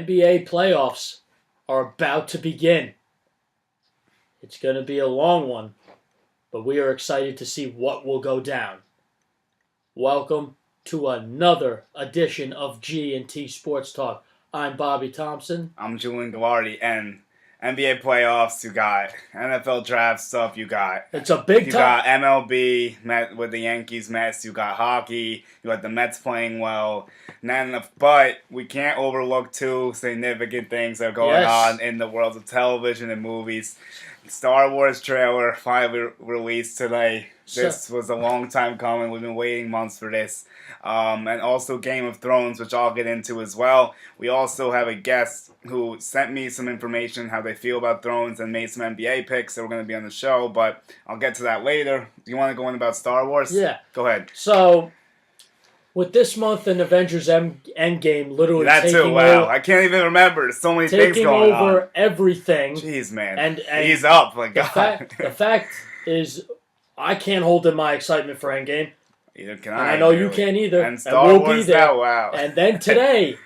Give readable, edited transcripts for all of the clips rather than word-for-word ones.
NBA playoffs are about to begin. It's going to be a long one, but we are excited to see what will go down. Welcome to another edition of G&T Sports Talk. I'm Bobby Thompson. I'm Julian Gallardi, and NBA playoffs, you got NFL draft stuff, you got... It's a big time. You got MLB with the Yankees Mets, you got hockey, you got the Mets playing well. But we can't overlook two significant things that are going on in the world of television and movies. Star Wars trailer finally released today. This was a long time coming. We've been waiting months for this. And also Game of Thrones, which I'll get into as well. We also have a guest who sent me some information, how they feel about Thrones, and made some NBA picks that were going to be on the show, but I'll get to that later. Do you want to go in about Star Wars? Yeah. Go ahead. So, with this month in Avengers Endgame literally that taking too, wow. over... I can't even remember. There's so many things going on. Taking over everything. Jeez, man. And he's up. Like God. The fact is, I can't hold in my excitement for Endgame. Either can and I. I know you can't either. And Star Wars we'll be there. Now, wow. And then today,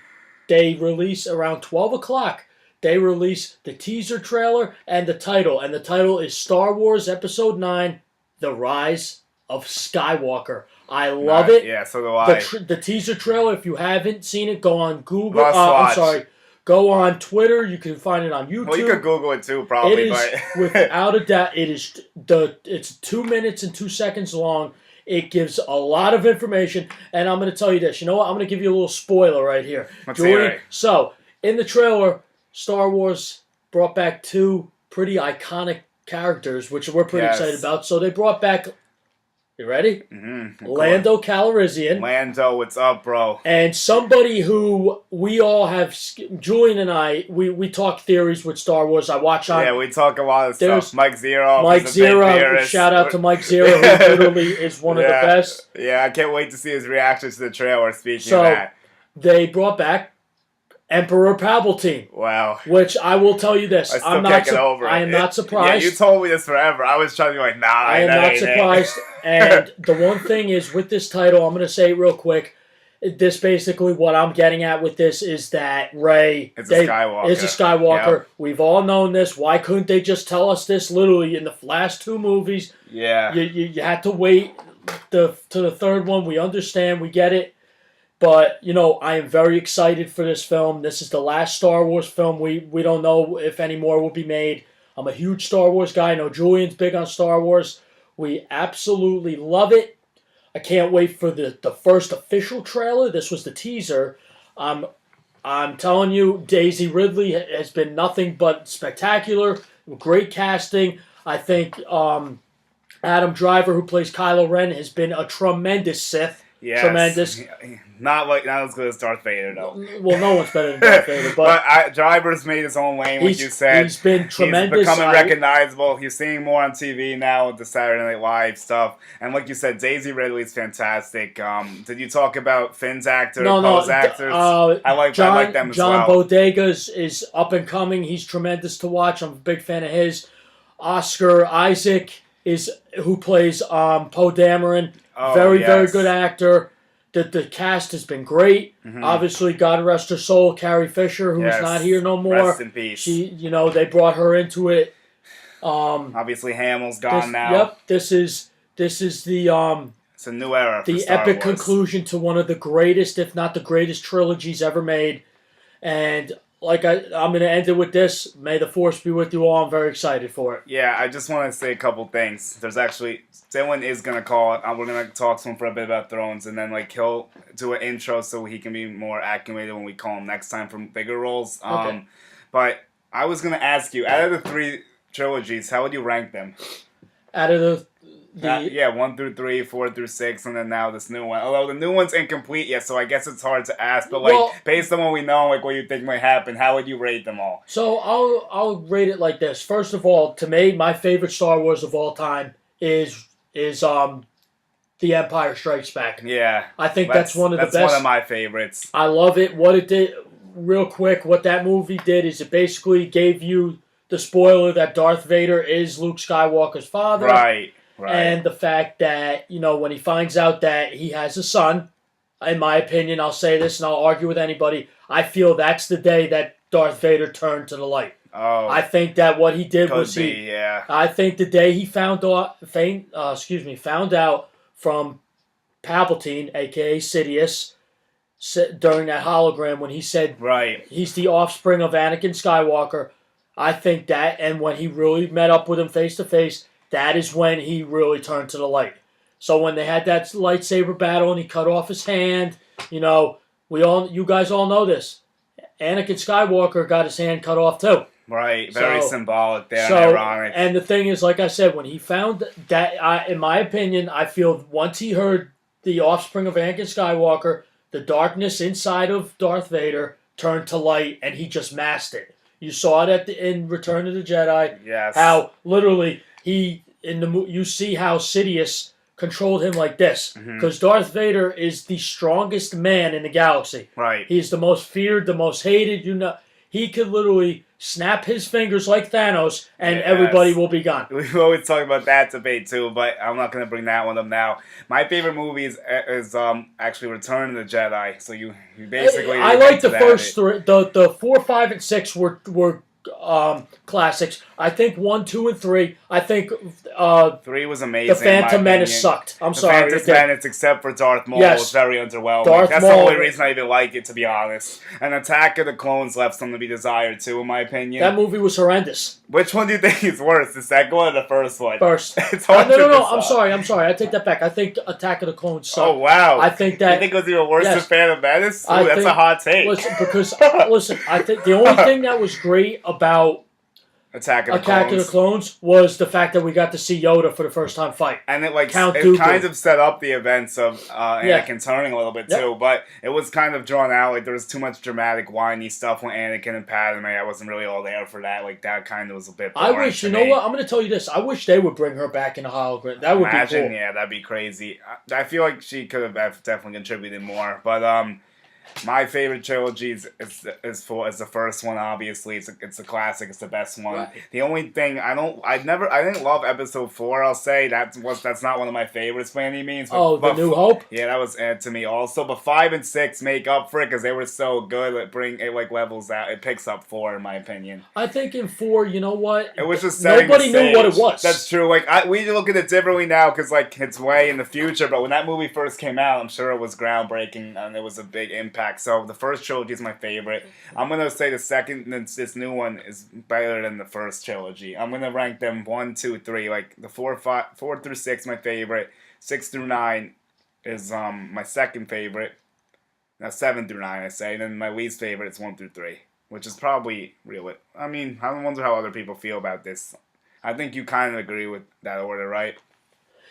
they release around 12 o'clock. They release the teaser trailer and the title. And the title is Star Wars Episode 9, The Rise of Skywalker. I love it. Yeah, so do I. The teaser trailer, if you haven't seen it, go on Google. I'm sorry. Go on Twitter. You can find it on YouTube. Well, you could Google it too, probably. It is, without a doubt, it's 2 minutes and 2 seconds long. It gives a lot of information, and I'm going to tell you this. You know what? I'm going to give you a little spoiler right here. Let's hear it. So, in the trailer, Star Wars brought back two pretty iconic characters, which we're pretty excited about. So, they brought back... You ready? Mm-hmm. Lando Calrissian. Lando, what's up, bro? And somebody who we all have, Julian and I, we talk theories with Star Wars. I watch on... Yeah, we talk a lot of stuff. Mike Zero. Mike Zero, shout out to Mike Zero, who literally is one of the best. Yeah, I can't wait to see his reaction to the trailer, speaking of that. They brought back Emperor Palpatine. Wow. Which I will tell you this. I still can't get over it. I am not surprised. Yeah, you told me this forever. I was trying to be like, nah, I am not surprised. And the one thing is, with this title, I'm going to say it real quick. This basically, what I'm getting at with this is that Rey is a Skywalker. Yep. We've all known this. Why couldn't they just tell us this literally in the last two movies? Yeah. You had to wait to the third one. We understand. We get it. But, I am very excited for this film. This is the last Star Wars film. We don't know if any more will be made. I'm a huge Star Wars guy. I know Julian's big on Star Wars. We absolutely love it. I can't wait for the first official trailer. This was the teaser. I'm telling you, Daisy Ridley has been nothing but spectacular. Great casting. I think Adam Driver, who plays Kylo Ren, has been a tremendous Sith. Yes. Tremendous. Not as good as Darth Vader, though. Well, no one's better than Darth Vader. But Driver's made his own lane, like you said. He's been tremendous. He's becoming recognizable. You're seeing more on TV now with the Saturday Night Live stuff. And like you said, Daisy Ridley's fantastic. Did you talk about Finn's actor, Poe's actors? I like them as well. John Bodegas is up and coming. He's tremendous to watch. I'm a big fan of his. Oscar Isaac who plays Poe Dameron. Very good actor. The cast has been great. Mm-hmm. Obviously, God rest her soul, Carrie Fisher, who's not here no more. Rest in peace. They brought her into it. Obviously, Hamill's gone now. Yep, this is the it's a new era. The Star epic Wars. Conclusion to one of the greatest, if not the greatest, trilogies ever made. And I'm going to end it with this. May the Force be with you all. I'm very excited for it. Yeah, I just want to say a couple things. There's actually... Dylan is going to call it. We're going to talk to him for a bit about Thrones, and then he'll do an intro so he can be more acclimated when we call him next time for bigger roles. Okay. But I was going to ask you, out of the three trilogies, how would you rank them? Out of the 1 through 3, 4 through 6, and then now this new one. Although the new one's incomplete yet, so I guess it's hard to ask. But based on what we know, what you think might happen, how would you rate them all? So I'll rate it like this. First of all, to me, my favorite Star Wars of all time is The Empire Strikes Back. Yeah. I think that's one of the best. That's one of my favorites. I love it. What it did, real quick, what that movie did is it basically gave you the spoiler that Darth Vader is Luke Skywalker's father. Right. And the fact that, when he finds out that he has a son, in my opinion, I'll say this and I'll argue with anybody. I feel that's the day that Darth Vader turned to the light. Oh, I think that what he did was yeah. I think the day he found out from Palpatine, aka Sidious, during that hologram when he said he's the offspring of Anakin Skywalker. I think that, and when he really met up with him face to face, that is when he really turned to the light. So when they had that lightsaber battle and he cut off his hand, you guys all know this. Anakin Skywalker got his hand cut off too. Right, very symbolic there, and ironic. And the thing is, like I said, when he found that, in my opinion, I feel once he heard the offspring of Anakin Skywalker, the darkness inside of Darth Vader turned to light, and he just masked it. You saw it in Return of the Jedi. Yes. How literally you see how Sidious controlled him like this, because Darth Vader is the strongest man in the galaxy. Right. He's the most feared, the most hated. He could literally snap his fingers like Thanos, and everybody will be gone. We always talk about that debate too, but I'm not going to bring that one up now. My favorite movie is actually Return of the Jedi. So you basically. I like the first three. The 4, 5, and 6 were classics. I think 1, 2, and 3. I think 3 was amazing. The Phantom Menace sucked. I'm sorry. The Phantom Menace, except for Darth Maul, was very underwhelming. That's the only reason I even like it, to be honest. And Attack of the Clones left something to be desired too, in my opinion. That movie was horrendous. Which one do you think is worse, the second one or the first one? First. It's No. I'm sorry. I take that back. I think Attack of the Clones sucked. Oh wow! I think that. You think it was even worse than Phantom Menace? Ooh, that's a hot take. Listen, I think the only thing that was great about Attack of the Clones was the fact that we got to see Yoda for the first time fight. And it kind of set up the events of Anakin turning a little bit too, but it was kind of drawn out. Like there was too much dramatic, whiny stuff with Anakin and Padme. I wasn't really all there for that. Like that kind of was a bit boring. I wish, what? I'm going to tell you this. I wish they would bring her back in a hologram. That would be cool. Yeah, that'd be crazy. I feel like she could have definitely contributed more, but my favorite trilogy is the first one. Obviously, it's a classic. It's the best one. Right. The only thing I didn't love Episode 4. I'll say that's not one of my favorites by any means. But New Hope. Yeah, that was to me also. But 5 and 6 make up for it because they were so good. It levels out. It picks up 4 in my opinion. I think in 4, you know what? It was just nobody knew what it was. That's true. We look at it differently now because it's way in the future. But when that movie first came out, I'm sure it was groundbreaking and it was a big impact. So the first trilogy is my favorite. I'm gonna say the second, this new one is better than the first trilogy. I'm gonna rank them 1, 2, 3. Like the 4 through 6, my favorite. 6 through 9 is my second favorite. Now 7 through 9, I say. And then my least favorite is 1 through 3, which is probably real. I mean, I wonder how other people feel about this. I think you kind of agree with that order, right?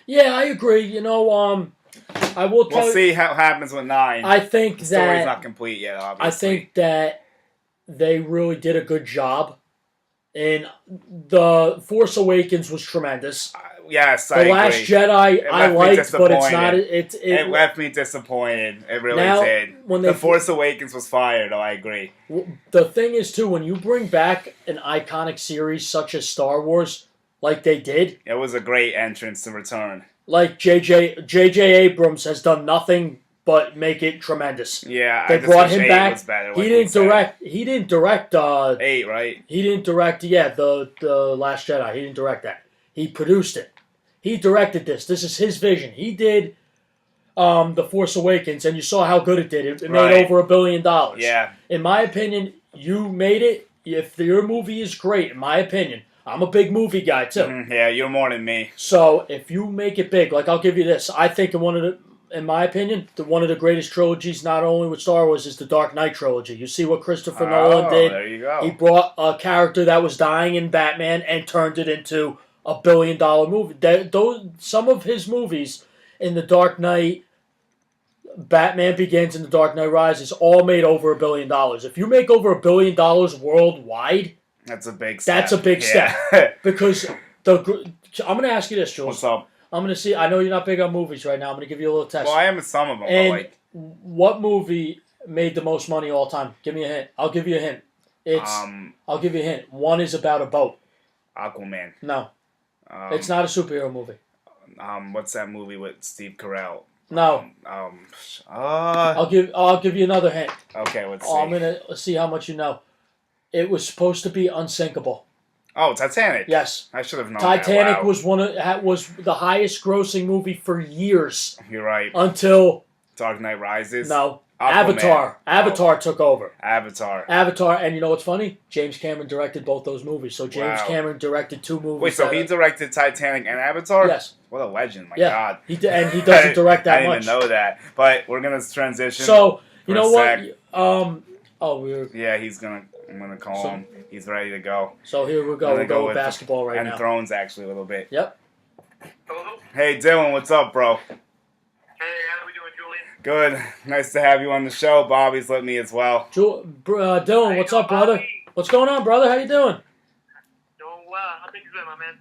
Yeah, I agree. I will tell We'll see how it happens with 9. I think the story's not complete yet, obviously. I think that they really did a good job. And The Force Awakens was tremendous. Yes, I agree. The Last Jedi I liked, but it's not. It left me disappointed. It really did. The Force Awakens was fire, though. I agree. The thing is, too, when you bring back an iconic series such as Star Wars, like they did, it was a great entrance to return. Like J.J. Abrams has done nothing but make it tremendous. Yeah, they brought him back. Was better, he didn't direct. 8, right? He didn't direct. Yeah, the Last Jedi. He didn't direct that. He produced it. He directed this. This is his vision. He did The Force Awakens, and you saw how good it did. It made over $1 billion. Yeah. In my opinion, you made it. If your movie is great, in my opinion. I'm a big movie guy, too. Yeah, you're more than me. So, if you make it big, I'll give you this. I think in my opinion, one of the greatest trilogies, not only with Star Wars, is the Dark Knight trilogy. You see what Christopher Nolan did? There you go. He brought a character that was dying in Batman and turned it into a $1 billion movie. Some of his movies in the Dark Knight, Batman Begins and the Dark Knight Rises, all made over $1 billion. If you make over $1 billion worldwide, that's a big step. That's a big step. Because I'm going to ask you this, Jules. What's up? I'm going to see. I know you're not big on movies right now. I'm going to give you a little test. Well, I am in some of them. And what movie made the most money all time? Give me a hint. I'll give you a hint. I'll give you a hint. One is about a boat. Aquaman. No. It's not a superhero movie. What's that movie with Steve Carell? No. I'll give you another hint. Okay, let's see. I'm gonna see how much you know. It was supposed to be unsinkable. Oh, Titanic. Yes. I should have known Titanic that. Wow. was the highest grossing movie for years. You're right. Until Dark Knight Rises. No. Aquaman. Avatar took over. Avatar. And you know what's funny? James Cameron directed both those movies. So James Cameron directed 2 movies. Wait, so he directed Titanic and Avatar? Yes. What a legend, my God. He doesn't direct that much. I didn't even know that. But we're going to transition. So, you know what? I'm going to call him. He's ready to go. So here we go. We'll go with basketball right now. And Thrones, actually, a little bit. Yep. Hello? Hey, Dylan, what's up, bro? Hey, how we doing, Julian? Good. Nice to have you on the show. Bobby's let me as well. Dylan, what's up, brother? Bobby? What's going on, brother? How you doing? Doing well. How things been, my man?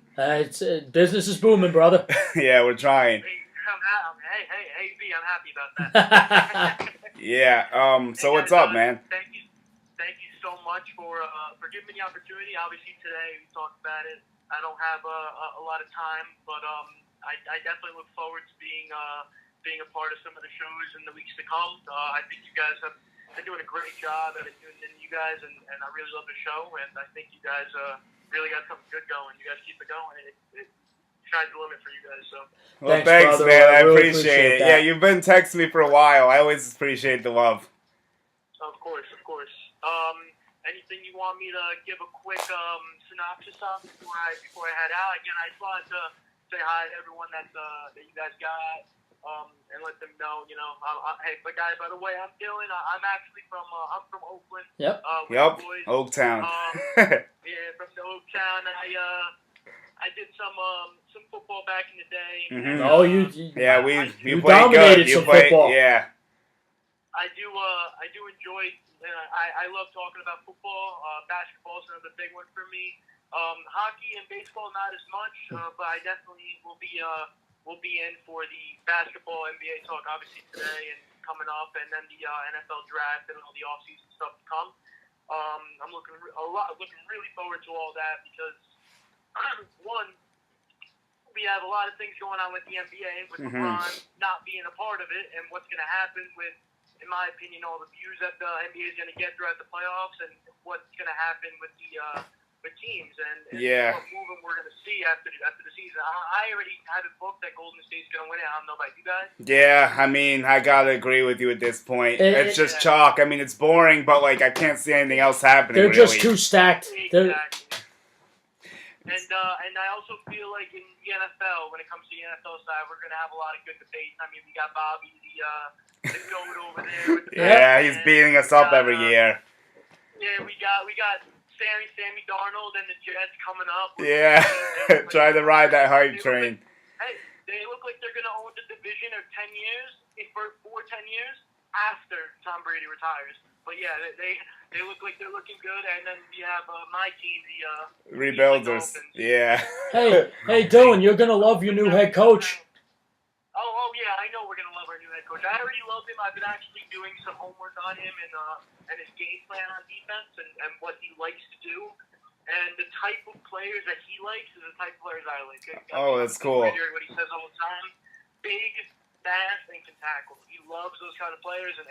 Business is booming, brother. Yeah, we're trying. Hey, B, I'm happy about that. Yeah. So what's up, man? Thank you so much for giving me the opportunity. Obviously, today we talked about it. I don't have a lot of time, but I definitely look forward to being a part of some of the shows in the weeks to come. I think you guys have been doing a great job at doing you guys, and I really love the show, and I think you guys really got something good going. You guys keep it going. It sky's the limit for you guys. So. Well, thanks brother. man. I really appreciate it. that. Yeah, you've been texting me for a while. I always appreciate the love. Of course. Anything you want me to give a quick synopsis of before I head out? Again, I just wanted to say hi to everyone that you guys got, and let them know, hey, but guys, by the way, I'm Dylan. I'm actually from Oakland. Yep. Boys. Oaktown. Yeah, from the Oaktown. I did some football back in the day. Mm-hmm. You you dominated some football. Yeah. I do enjoy. I love talking about football. Basketball is another big one for me. Hockey and baseball not as much, but I definitely will be in for the basketball NBA talk obviously today and coming up, and then the NFL draft and all the offseason stuff to come. I'm looking really forward to all that because one, we have a lot of things going on with the NBA with LeBron not being a part of it, and what's going to happen with, in my opinion, all the views that the NBA is going to get throughout the playoffs, and what's going to happen with the teams, and what movement we're going to see after the season. I already have it booked that Golden State's going to win it. I don't know about you guys. Yeah, I mean, I gotta agree with you at this point. It's just chalk. I mean, it's boring, but I can't see anything else happening. They're just too stacked. Exactly. And I also feel like in the NFL, when it comes to the NFL side, we're going to have a lot of good debates. I mean, we got Bobby, the goat over there. With the he's beating us up every year. Yeah, we got Sammy Darnold and the Jets coming up. Yeah, try to ride that hype train. They look like they're going to own the division for 10 years after Tom Brady retires. But yeah, they look like they're looking good, and then we have my team, the Rebuilders. Yeah. Hey, Dylan, you're gonna love your new head coach. Oh yeah, I know we're gonna love our new head coach. I already love him. I've been actually doing some homework on him and his game plan on defense and what he likes to do, and the type of players that he likes is the type of players I like. That's cool. What he says all the time: big, fast, and can tackle. He loves those kind of players, and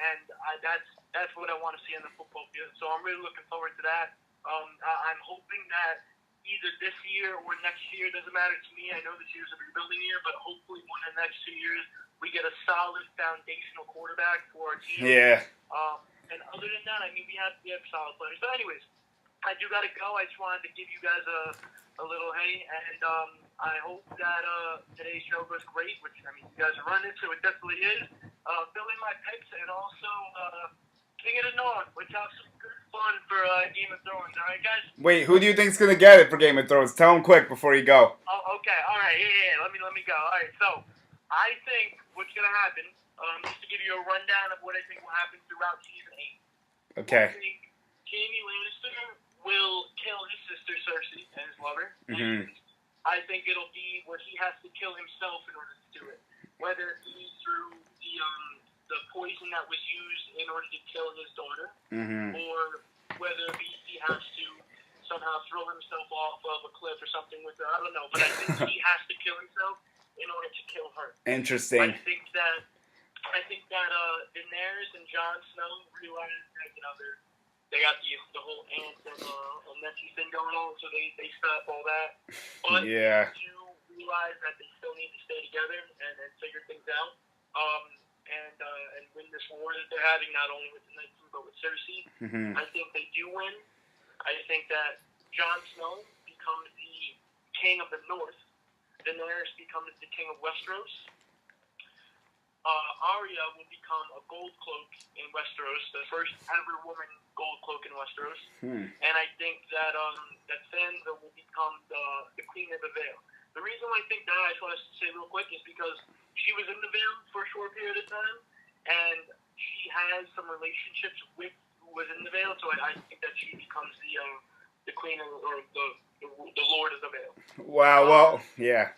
that's what I want to see on the football field. So I'm really looking forward to that. I'm hoping that either this year or next year, doesn't matter to me. I know this year's a rebuilding year, but hopefully one of the next 2 years we get a solid foundational quarterback for our team. Yeah. And other than that, I mean, we have solid players. But anyways, I do gotta go. I just wanted to give you guys a little hey, and I hope that today's show goes great. Which I mean, you guys are running it, so it definitely is. Fill in my picks, and also King of the North. Let's have some good fun for Game of Thrones. All right, guys. Wait, who do you think's gonna get it for Game of Thrones? Tell him quick before you go. Oh, okay. All right. Yeah. Let me go. All right. So I think what's gonna happen. Just to give you a rundown of what I think will happen throughout season 8. Okay. I think Jaime Lannister will kill his sister Cersei and his lover. Mm-hmm. I think it'll be where he has to kill himself in order to do it. Whether it be through the poison that was used in order to kill his daughter, or whether it be he has to somehow throw himself off of a cliff or something with her. I don't know, but I think he has to kill himself in order to kill her. Interesting. I think that I think that Daenerys and Jon Snow realize that they got the whole aunt and nephew thing going on, so they stop all that. But Yeah. they do realize that they still need to stay together and figure things out. And win this war that they're having, not only with the Night King but with Cersei. Mm-hmm. I think they do win. I think that Jon Snow becomes the king of the North. Daenerys becomes the king of Westeros. Arya will become a gold cloak in Westeros, the first ever woman gold cloak in Westeros. And I think that that Sansa will become the queen of the Vale. The reason why I think that, I just want to say real quick, is because she was in the Vale for a short period of time, and she has some relationships with who was in the Vale, so I think that she becomes the queen or the lord of the Vale. Wow. Well, yeah.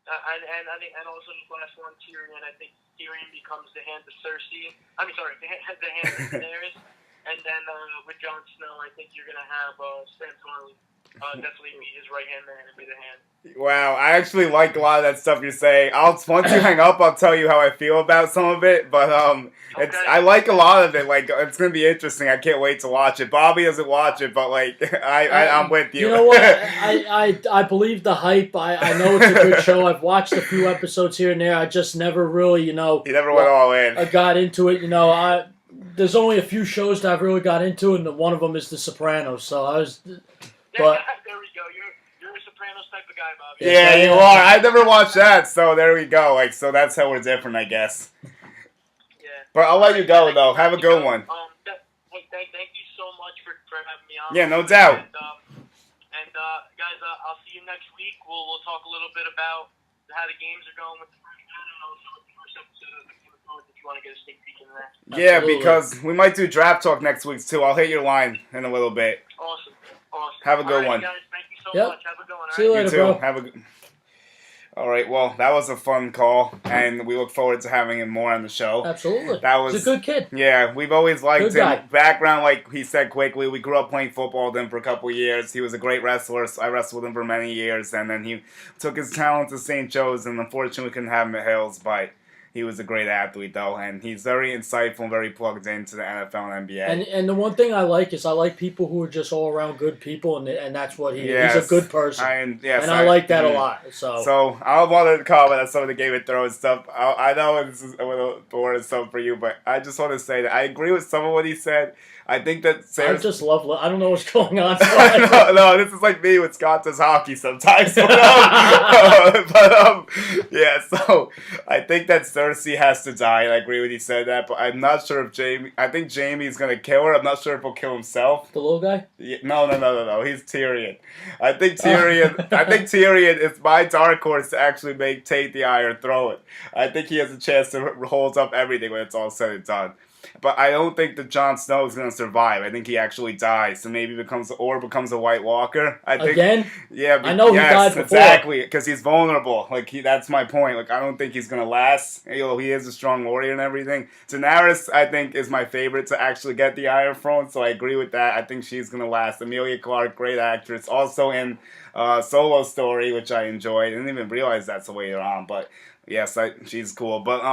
And also this last one, Tyrion. I think Tyrion becomes the hand of Cersei. The hand of Daenerys. And then with Jon Snow, I think you're gonna have Sam Tarly definitely be his right hand man and be the hand. Wow, I actually like a lot of that stuff you're saying. Once you hang up, I'll tell you how I feel about some of it. But Okay. I like a lot of it. Like, it's gonna be interesting. I can't wait to watch it. Bobby doesn't watch it, but like I'm with you. You know what? I believe the hype. I know it's a good show. I've watched a few episodes here and there. I just never really, You never went all in. I got into it. There's only a few shows that I've really got into, and one of them is The Sopranos. So I was, but There we go. You're a Sopranos type of guy, Bobby. Yeah, you are. I never watched that, so there we go. Like, so that's how we're different, I guess. Yeah. But I'll let you go though. Have a good one. Thank you so much for having me on. Yeah, no doubt. And guys, I'll see you next week. We'll talk a little bit about how the games are going with the first round and also with the first episode of the Game of Thrones if you want to get a sneak peek in that. Yeah, Absolutely. because we might do draft talk next week too. I'll hit your line in a little bit. Awesome. Have a good All one. right, guys, thank you so Yep. much. Have a good one. See you all right? later, You too. bro. Have a good. All right. Well, that was a fun call, and we look forward to having him more on the show. Absolutely. That was He's a good kid. Yeah, we've always liked Good him. guy. Background, like he said quickly, we grew up playing football with him for a couple of years. He was a great wrestler. So I wrestled with him for many years, and then he took his talent to St. Joe's, and unfortunately we couldn't have him at Hills, but he was a great athlete, though, and he's very insightful and very plugged into the NFL and NBA. And the one thing I like is I like people who are just all around good people, and that's what he is. He's a good person. I like that a lot. So I wanted to comment on some of the Game of Thrones stuff. I know this is a little boring stuff for you, but I just want to say that I agree with some of what he said. I think that I just love. I don't know what's going on. no, this is like me with Scott does hockey sometimes. Yeah, so I think that Cersei has to die, and I agree with you said that, but I'm not sure if I think Jaime's gonna kill her. I'm not sure if he'll kill himself. The little guy? Yeah, no. He's Tyrion. I think Tyrion is my dark horse to actually take the eye or throw it. I think he has a chance to hold up everything when it's all said and done. But I don't think that Jon Snow is going to survive. I think he actually dies, so maybe becomes a White Walker. I think, again? Yeah, I know he died before. Exactly, because he's vulnerable. Like that's my point. Like I don't think he's going to last. He is a strong warrior and everything. Daenerys, I think, is my favorite to actually get the Iron Throne, so I agree with that. I think she's going to last. Emilia Clarke, great actress, also in Solo Story, which I enjoyed. I didn't even realize that's the later on, but yes, she's cool. But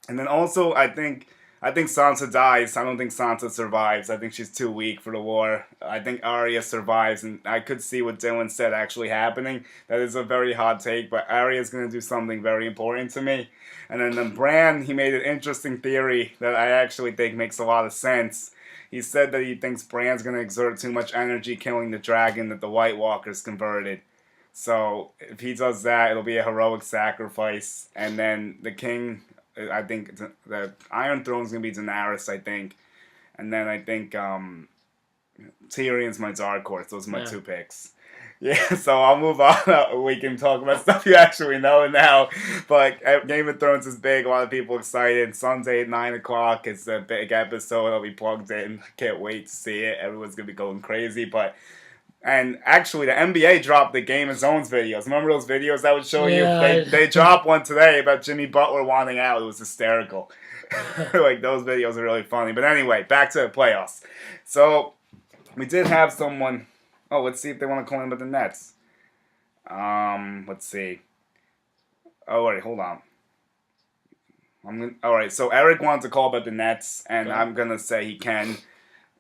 and then also I think Sansa dies. I don't think Sansa survives. I think she's too weak for the war. I think Arya survives, and I could see what Dylan said actually happening. That is a very hot take, but Arya's going to do something very important to me. And then Bran, he made an interesting theory that I actually think makes a lot of sense. He said that he thinks Bran's going to exert too much energy killing the dragon that the White Walkers converted. So if he does that, it'll be a heroic sacrifice. And then the king... I think the Iron Throne's going to be Daenerys, I think. And then I think Tyrion's my dark horse. Those are my two picks. Yeah, so I'll move on. We can talk about stuff you actually know now. But Game of Thrones is big. A lot of people excited. Sunday at 9 o'clock. It's a big episode. I'll be plugged in. Can't wait to see it. Everyone's going to be going crazy. And actually, the NBA dropped the Game of Zones videos. Remember those videos that would show you? They dropped one today about Jimmy Butler wanting out. It was hysterical. Like, those videos are really funny. But anyway, back to the playoffs. So, we did have someone... Oh, let's see if they want to call in about the Nets. Let's see. Oh, wait, hold on. All right, so Erik wants to call about the Nets, and Okay. I'm going to say he can.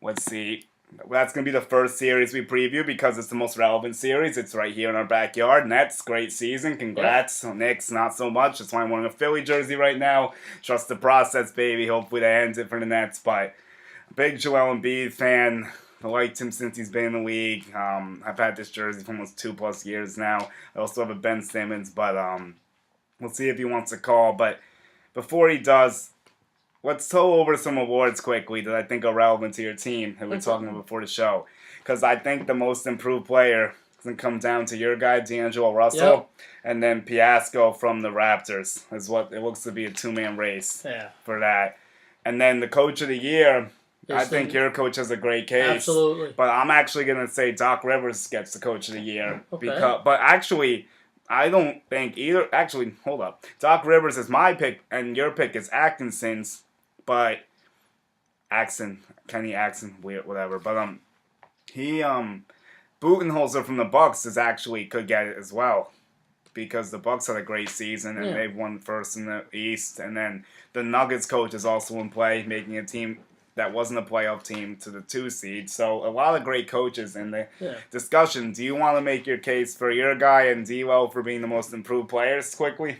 Let's see. That's going to be the first series we preview because it's the most relevant series. It's right here in our backyard. Nets, great season. Congrats. Yep. Knicks, not so much. That's why I'm wearing a Philly jersey right now. Trust the process, baby. Hopefully that ends it for the Nets. But big Joel Embiid fan. I liked him since he's been in the league. I've had this jersey for almost 2+ years now. I also have a Ben Simmons, but we'll see if he wants to call. But before he does, let's go over some awards quickly that I think are relevant to your team that we were talking about before the show. Because I think the most improved player can come down to your guy, D'Angelo Russell, and then Piasco from the Raptors. Is what it looks to be a two-man race for that. And then the coach of the year, I think your coach has a great case. Absolutely. But I'm actually going to say Doc Rivers gets the coach of the year. Okay. But actually, I don't think either. Actually, hold up. Doc Rivers is my pick, and your pick is Atkinson's. But Kenny Axon, weird, whatever. But Budenholzer from the Bucks could get it as well, because the Bucks had a great season and they've won first in the East. And then the Nuggets coach is also in play, making a team that wasn't a playoff team to the 2 seed. So a lot of great coaches in the discussion. Do you want to make your case for your guy and D'Lo for being the most improved players quickly?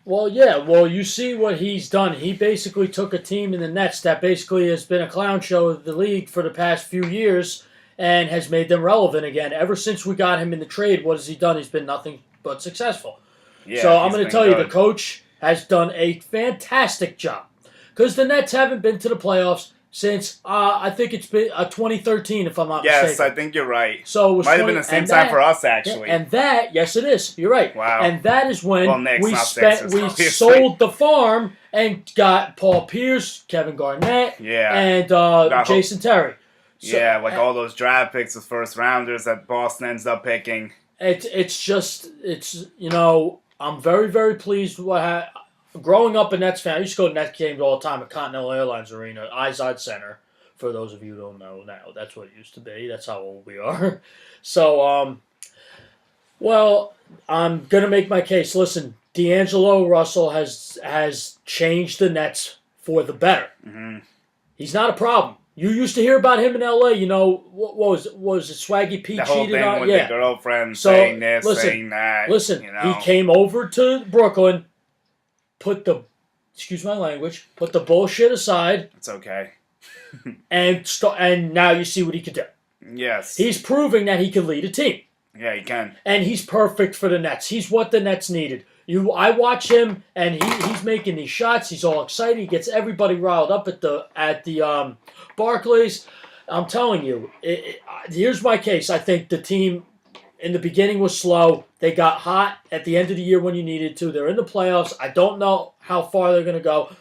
Well, yeah. Well, you see what he's done. He basically took a team in the Nets that basically has been a clown show of the league for the past few years and has made them relevant again. Ever since we got him in the trade, what has he done? He's been nothing but successful. Yeah, so I'm going to tell you, the coach has done a fantastic job. Because the Nets haven't been to the playoffs since, I think it's been 2013, if I'm not mistaken. Yes, I think you're right. So it was might have been the same time for us, actually. Yes, it is. You're right. Wow. And that is when we Sixers, sold the farm and got Paul Pierce, Kevin Garnett, and Jason Terry. So, all those draft picks with first rounders that Boston ends up picking. It's I'm very, very pleased with what happened. Growing up a Nets fan, I used to go to Nets games all the time at Continental Airlines Arena, Izod Center. For those of you who don't know now, that's what it used to be. That's how old we are. So, I'm going to make my case. Listen, D'Angelo Russell has changed the Nets for the better. Mm-hmm. He's not a problem. You used to hear about him in L.A., what was it? Swaggy P the whole cheated thing on? With the girlfriend saying this, saying that. Listen, he came over to Brooklyn, put the bullshit aside. It's okay. and now you see what he can do. Yes. He's proving that he can lead a team. Yeah, he can. And he's perfect for the Nets. He's what the Nets needed. I watch him, and he's making these shots. He's all excited. He gets everybody riled up at the Barclays. I'm telling you, here's my case. I think the team in the beginning was slow. They got hot at the end of the year when you needed to. They're in the playoffs. I don't know how far they're going to go.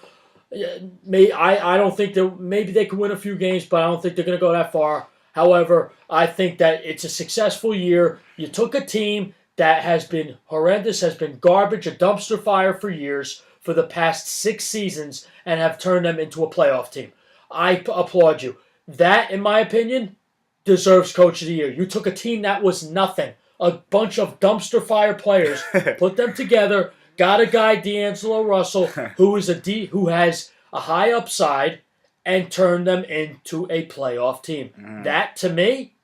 I don't think maybe they can win a few games, but I don't think they're going to go that far. However, I think that it's a successful year. You took a team that has been horrendous, has been garbage, a dumpster fire for years, for the past 6 seasons, and have turned them into a playoff team. I applaud you. That, in my opinion, deserves Coach of the Year. You took a team that was nothing, a bunch of dumpster fire players, put them together, got a guy, D'Angelo Russell, who has a high upside, and turned them into a playoff team. That, to me,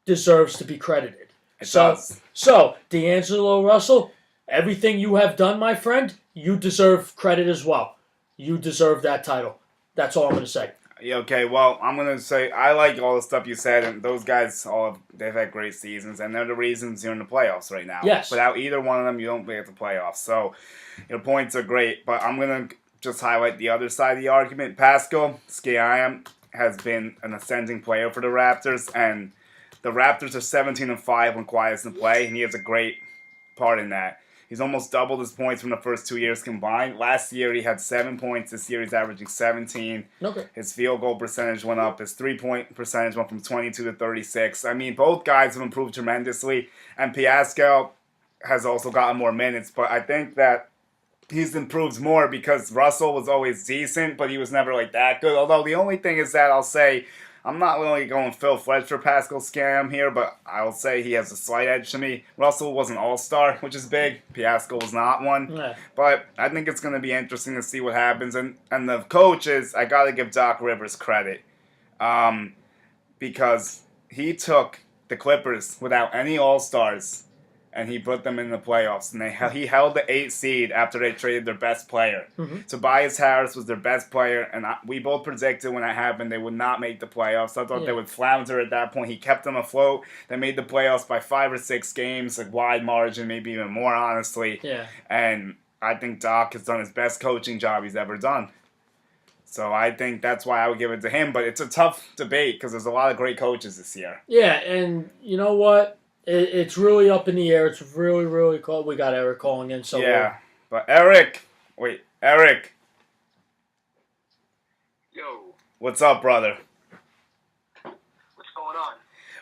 deserves to be credited. It does. So, D'Angelo Russell, everything you have done, my friend, you deserve credit as well. You deserve that title. That's all I'm going to say. Yeah, okay, well, I'm going to say I like all the stuff you said, and those guys, they've had great seasons, and they're the reasons you're in the playoffs right now. Yes. Without either one of them, you don't make the playoffs. So, your points are great, but I'm going to just highlight the other side of the argument. Pascal Siakam has been an ascending player for the Raptors, and the Raptors are 17-5 when Kawhi's in play, and he has a great part in that. He's almost doubled his points from the first 2 years combined. Last year, he had 7 points. This year, he's averaging 17. Okay. His field goal percentage went up. His three-point percentage went from 22 to 36. I mean, both guys have improved tremendously, and Piasco has also gotten more minutes, but I think that he's improved more because Russell was always decent, but he was never that good. Although the only thing is that I'll say I'm not really going full-fledged for Pascal Siakam here, but I'll say he has a slight edge to me. Russell was an all-star, which is big. Pascal was not one. Yeah. But I think it's going to be interesting to see what happens. And the coaches, I got to give Doc Rivers credit. Because he took the Clippers without any all-stars, and he put them in the playoffs. And he held the 8th seed after they traded their best player. Mm-hmm. Tobias Harris was their best player, and we both predicted when that happened they would not make the playoffs. I thought they would flounder at that point. He kept them afloat. They made the playoffs by 5 or 6 games, a wide margin, maybe even more, honestly. Yeah. And I think Doc has done his best coaching job he's ever done. So I think that's why I would give it to him. But it's a tough debate because there's a lot of great coaches this year. Yeah, and you know what? It's really up in the air. It's really, really cold. We got Erik calling in. So yeah, but Erik. Yo. What's up, brother? What's going on?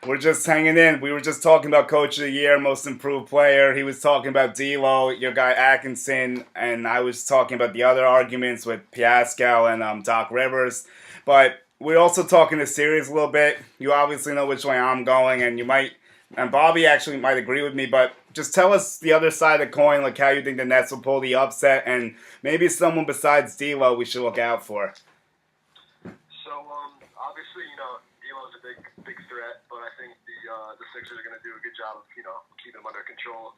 We're just hanging in. We were just talking about Coach of the Year, Most Improved Player. He was talking about D'Lo, your guy Atkinson, and I was talking about the other arguments with Pascal and Doc Rivers. But we're also talking the series a little bit. You obviously know which way I'm going, and you might, and Bobby actually might agree with me, but just tell us the other side of the coin, like how you think the Nets will pull the upset, and maybe someone besides D'Lo we should look out for. So, obviously, D'Lo's a big threat, but I think the Sixers are going to do a good job of, keeping him under control.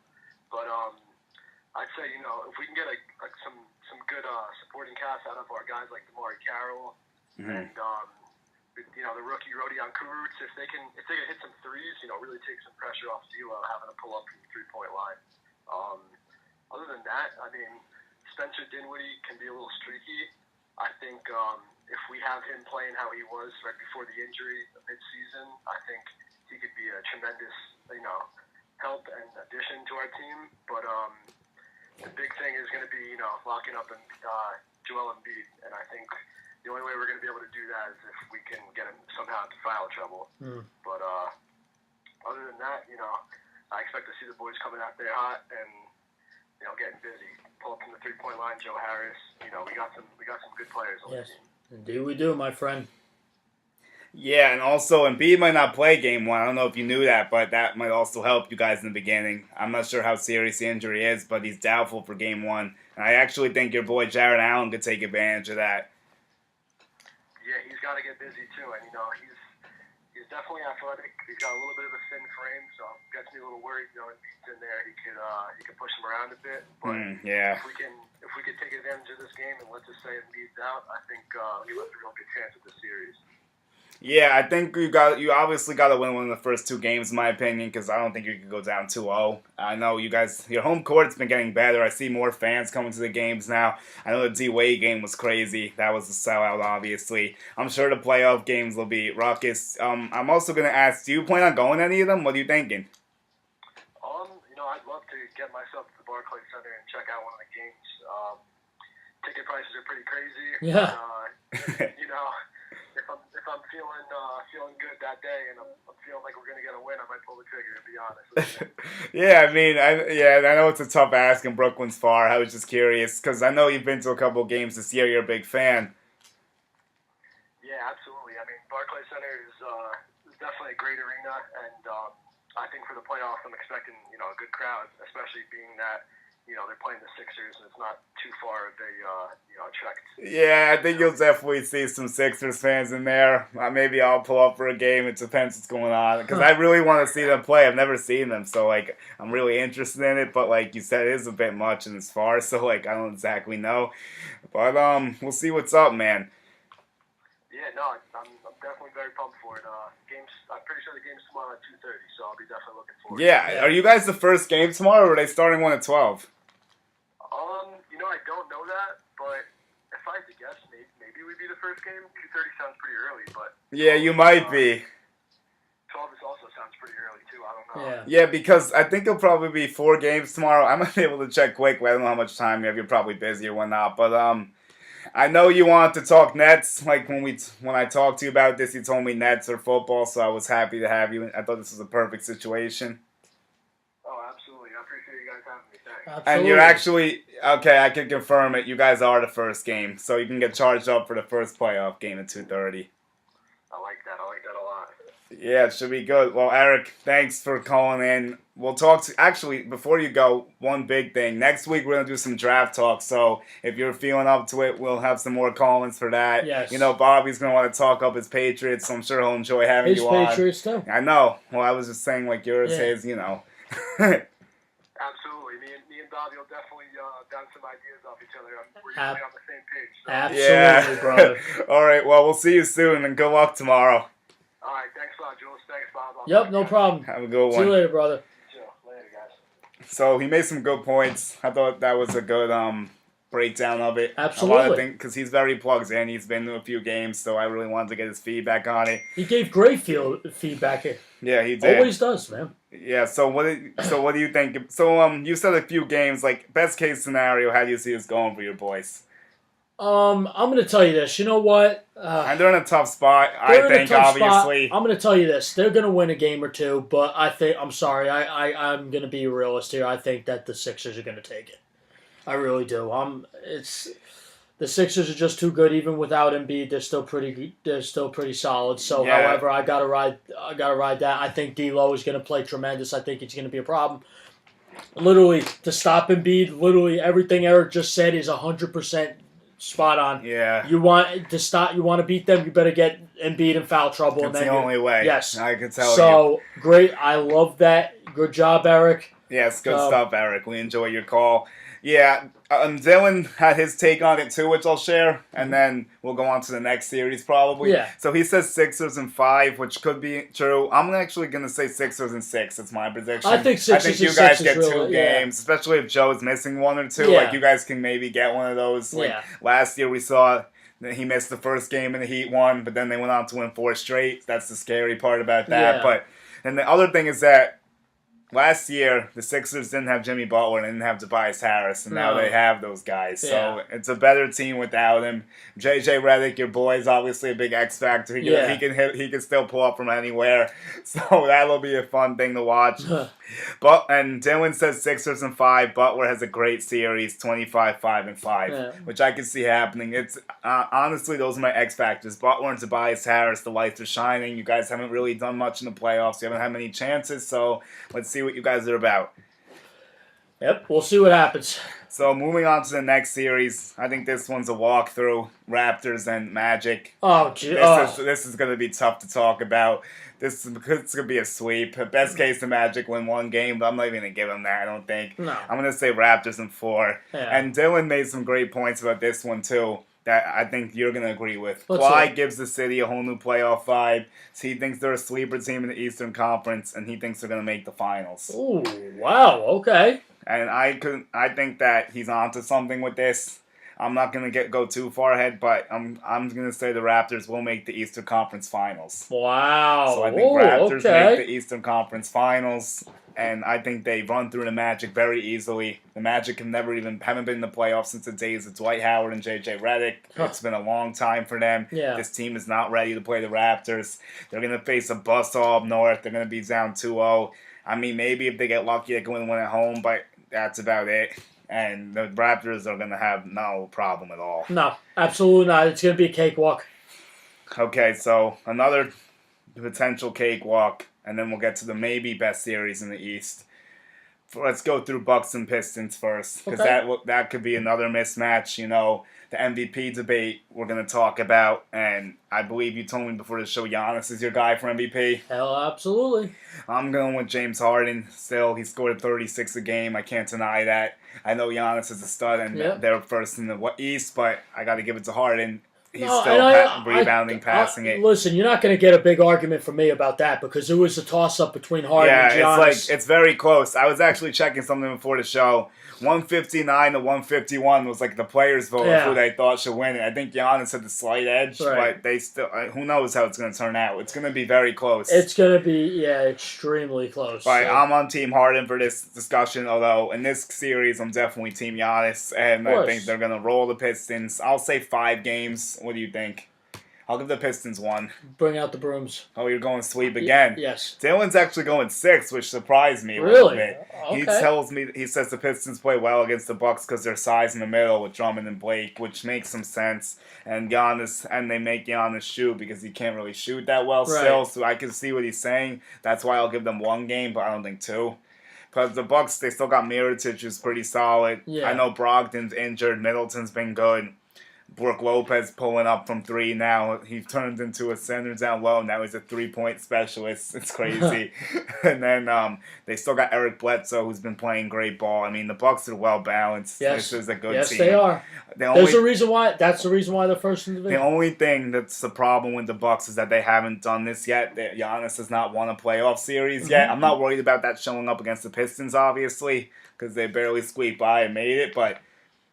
But I'd say, if we can get some good supporting cast out of our guys like DeMar Carroll and the rookie Rudy on Kurucs, if they can hit some threes, really take some pressure off D'Lo having to pull up from the 3-point line. Other than that, I mean, Spencer Dinwiddie can be a little streaky. I think if we have him playing how he was right before the injury mid-season, I think he could be a tremendous, help and addition to our team. But the big thing is going to be, locking up Joel Embiid, and I think the only way we're going to be able to do that is if we can get him somehow into foul trouble. But other than that, I expect to see the boys coming out there hot and getting busy. Pull up from the 3-point line, Joe Harris. We got some good players on the team. Indeed we do, my friend. Yeah, and also Embiid might not play game 1. I don't know if you knew that, but that might also help you guys in the beginning. I'm not sure how serious the injury is, but he's doubtful for game 1. And I actually think your boy Jared Allen could take advantage of that. Yeah, he's got to get busy too, and he's definitely athletic. He's got a little bit of a thin frame, so it gets me a little worried. Embiid's in there, he could push him around a bit. But yeah, if we can take advantage of this game and let's just say Embiid's out, I think we have a real good chance at this series. Yeah, I think you obviously got to win one of the first 2 games, in my opinion, because I don't think you could go down 2-0. I know you guys, your home court's been getting better. I see more fans coming to the games now. I know the D-Wade game was crazy. That was a sellout, obviously. I'm sure the playoff games will be ruckus. I'm also going to ask, do you plan on going to any of them? What are you thinking? I'd love to get myself to the Barclays Center and check out one of the games. Ticket prices are pretty crazy. Yeah. If I'm feeling good that day and I'm feeling like we're gonna get a win, I might pull the trigger. To be honest with you. Yeah, I mean, I know it's a tough ask and Brooklyn's far. I was just curious because I know you've been to a couple of games this year. You're a big fan. Yeah, absolutely. I mean, Barclays Center is definitely a great arena, and I think for the playoffs, I'm expecting a good crowd, especially being that they're playing the Sixers and it's not too far of a trek. Yeah, I think you'll definitely see some Sixers fans in there. Maybe I'll pull up for a game. It depends what's going on because I really want to see them play. I've never seen them, so I'm really interested in it. But like you said, it is a bit much and it's far, so I don't exactly know. But we'll see what's up, man. Yeah, no, I'm definitely very pumped for it. I'm pretty sure the game's tomorrow at 2:30, so I'll be definitely looking forward. Yeah, are you guys the first game tomorrow, or are they starting 1 at 12? I don't know that, but if I had to guess, maybe we'd be the first game. 2:30 sounds pretty early, but yeah, you might be. 12 also sounds pretty early too. I don't know. Yeah, because I think it'll probably be 4 games tomorrow. I might be able to check quickly. I don't know how much time you have. You're probably busy or whatnot, but I know you want to talk Nets. Like when I talked to you about this, you told me Nets or football, so I was happy to have you. I thought this was a perfect situation. Oh, absolutely. I appreciate you guys having me. Thanks. Absolutely. And you're actually okay. I can confirm it. You guys are the first game, so you can get charged up for the first playoff game at 2:30. I like that. Yeah, it should be good. Well, Erik, thanks for calling in. We'll talk to, actually, before you go, one big thing. Next week, we're going to do some draft talk, so if you're feeling up to it, we'll have some more call-ins for that. Yes. You know, Bobby's going to want to talk up his Patriots, so I'm sure he'll enjoy having you on. His Patriots, too. I know. Well, I was just saying, like, yours, Yeah. his, you know. Absolutely. Me and Bobby will definitely bounce some ideas off each other. We're usually on the same page. So. Absolutely, brother. All right, well, we'll see you soon, and good luck tomorrow. All right, thanks a lot, Jules. Thanks, Bob. Yep, no problem. Have a good one. See you later, brother. Later, guys. So he made some good points. I thought that was a good breakdown of it. Absolutely. Because he's very plugged in. He's been to a few games, so I really wanted to get his feedback on it. He gave great feedback. Yeah, he did. Always does, man. Yeah. So what do you think? So you said a few games. Like best case scenario, how do you see this going for your boys? I'm going to tell you this. You know what? And they're in a tough spot. I think obviously. I'm going to tell you this. They're going to win a game or two, but I'm sorry. I'm going to be a realist here. I think that the Sixers are going to take it. I really do. The Sixers are just too good, even without Embiid. They're still pretty solid. So, Yeah. however, I gotta ride that. I think D'Lo is going to play tremendous. I think it's going to be a problem. Literally, to stop Embiid, literally everything Erik just said is 100% spot on. Yeah. You want to beat them, you better get Embiid in foul trouble. That's the only way. Yes. I can tell you. So, great. I love that. Good job, Erik. Yes, good stuff, Erik. We enjoy your call. Yeah, Dylan had his take on it too, which I'll share, and then we'll go on to the next series probably. Yeah. So he says Sixers in 5, which could be true. I'm actually going to say Sixers in 6. That's my prediction. I think Sixers I think you in guys 6 get is 2 really, games, especially if Joe's missing 1 or 2. Yeah. Like, you guys can maybe get one of those. Like, last year we saw that he missed the first game and the Heat won, but then they went on to win 4 straight. That's the scary part about that. Yeah. And the other thing is that last year, the Sixers didn't have Jimmy Butler and didn't have Tobias Harris, and now they have those guys. So it's a better team without him. JJ Redick, your boy, is obviously a big X factor. He can still pull up from anywhere. So that'll be a fun thing to watch. And Dylan says Sixers in 5. Butler has a great series, 25-5-5, which I can see happening. It's honestly, those are my X factors. Butler and Tobias Harris, the lights are shining. You guys haven't really done much in the playoffs. You haven't had many chances, so let's see what you guys are about. Yep, we'll see what happens. So moving on to the next series, I think this one's a walkthrough. Raptors and Magic. Oh, gee. This is going to be tough to talk about. It's going to be a sweep. Best case, the Magic win 1 game, but I'm not even going to give them that, I don't think. No. I'm going to say Raptors in 4. Yeah. And Dylan made some great points about this one, too, that I think you're going to agree with. Let's Kawhi see. gives the city a whole new playoff vibe. So he thinks they're a sleeper team in the Eastern Conference, and he thinks they're going to make the finals. Ooh, wow, okay. And I think that he's onto something with this. I'm not gonna go too far ahead, but I'm gonna say the Raptors will make the Eastern Conference Finals. Wow. So I think Raptors make the Eastern Conference Finals, and I think they run through the Magic very easily. The Magic haven't been in the playoffs since the days of Dwight Howard and JJ Redick. It's been a long time for them. Yeah. This team is not ready to play the Raptors. They're gonna face a bust all up north. They're gonna be down 2-0. I mean, maybe if they get lucky, they can win at home, but that's about it. And the Raptors are going to have no problem at all. No, absolutely not. It's going to be a cakewalk. Okay, so another potential cakewalk, and then we'll get to the maybe best series in the East. Let's go through Bucks and Pistons first, because that could be another mismatch. You know, the MVP debate we're going to talk about, and I believe you told me before the show Giannis is your guy for MVP. Hell, absolutely. I'm going with James Harden still. He scored 36 a game. I can't deny that. I know Giannis is a stud, and they're first in the East, but I got to give it to Harden. He's still rebounding, passing it. Listen, you're not going to get a big argument from me about that because it was a toss-up between Harden and Giannis. It's very close. I was actually checking something before the show. 159 to 151 was like the players' vote of who they thought should win it. I think Giannis had the slight edge, but they still. Who knows how it's going to turn out? It's going to be very close. It's going to be extremely close. But I'm on Team Harden for this discussion. Although in this series, I'm definitely Team Giannis, and I think they're going to roll the Pistons. I'll say 5 games. What do you think? I'll give the Pistons 1. Bring out the brooms. Oh, you're going sweep again? Yes. Dylan's actually going 6, which surprised me a little Really? bit. Okay. He says the Pistons play well against the Bucks because their size in the middle with Drummond and Blake, which makes some sense. And they make Giannis shoot because he can't really shoot that well still. So I can see what he's saying. That's why I'll give them 1 game, but I don't think 2. Because the Bucks, they still got Mirotic, who's pretty solid. Yeah. I know Brogdon's injured. Middleton's been good. Brooke Lopez pulling up from 3 now. He turned into a center down low. Now he's a 3-point specialist. It's crazy. And then they still got Eric Bledsoe, who's been playing great ball. I mean, the Bucks are well balanced. Yes. This is a good Yes, team. they are. There's a reason why. That's the reason why they're first in the division. The only thing that's the problem with the Bucks is that they haven't done this yet. That Giannis has not won a playoff series yet. I'm not worried about that showing up against the Pistons, obviously, because they barely squeaked by and made it. But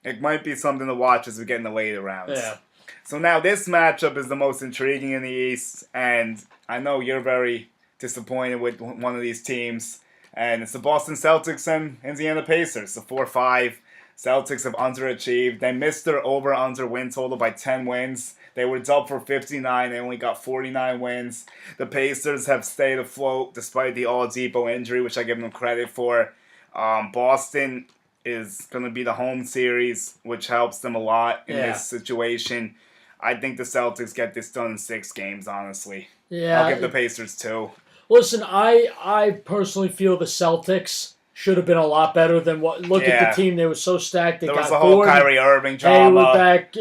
it might be something to watch as we get in the later rounds. Yeah. So now this matchup is the most intriguing in the East, and I know you're very disappointed with one of these teams, and it's the Boston Celtics and Indiana Pacers, the 4-5. Celtics have underachieved. They missed their over-under win total by 10 wins. They were up for 59. They only got 49 wins. The Pacers have stayed afloat despite the Oladipo injury, which I give them credit for. Boston is going to be the home series, which helps them a lot in this situation. I think the Celtics get this done in 6 games, honestly. Yeah. I'll give the Pacers 2. Listen, I personally feel the Celtics should have been a lot better than what. Look at the team; they were so stacked. They there got was the whole Gordon, Kyrie Irving drama. Hayward back.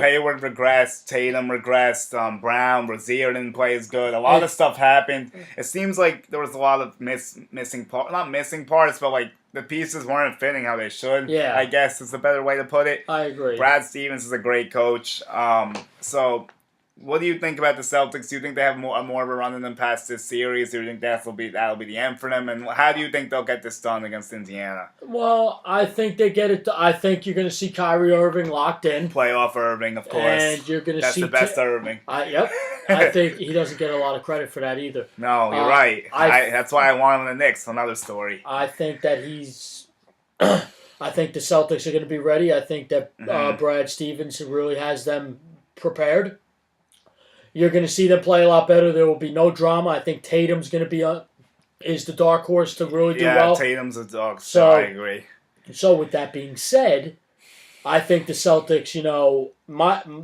Hayward regressed. Tatum regressed. Brown, Rozier didn't play as good. A lot of stuff happened. It seems like there was a lot of missing parts. Not missing parts, but like the pieces weren't fitting how they should. Yeah. I guess is a better way to put it. I agree. Brad Stevens is a great coach. So, what do you think about the Celtics? Do you think they have more of a run in them past this series? Do you think that'll be the end for them? And how do you think they'll get this done against Indiana? Well, I think they get it. I think you're going to see Kyrie Irving locked in. Playoff Irving, of course. And you're going to see... That's the best Irving. Yep. I think he doesn't get a lot of credit for that either. No, you're right. That's why I want him in the Knicks. Another story. I think that he's... I think the Celtics are going to be ready. I think that Brad Stevens really has them prepared. You're going to see them play a lot better. There will be no drama. I think Tatum's going to be is the dark horse to really do well. Yeah, Tatum's a dog, so I agree. So with that being said, I think the Celtics,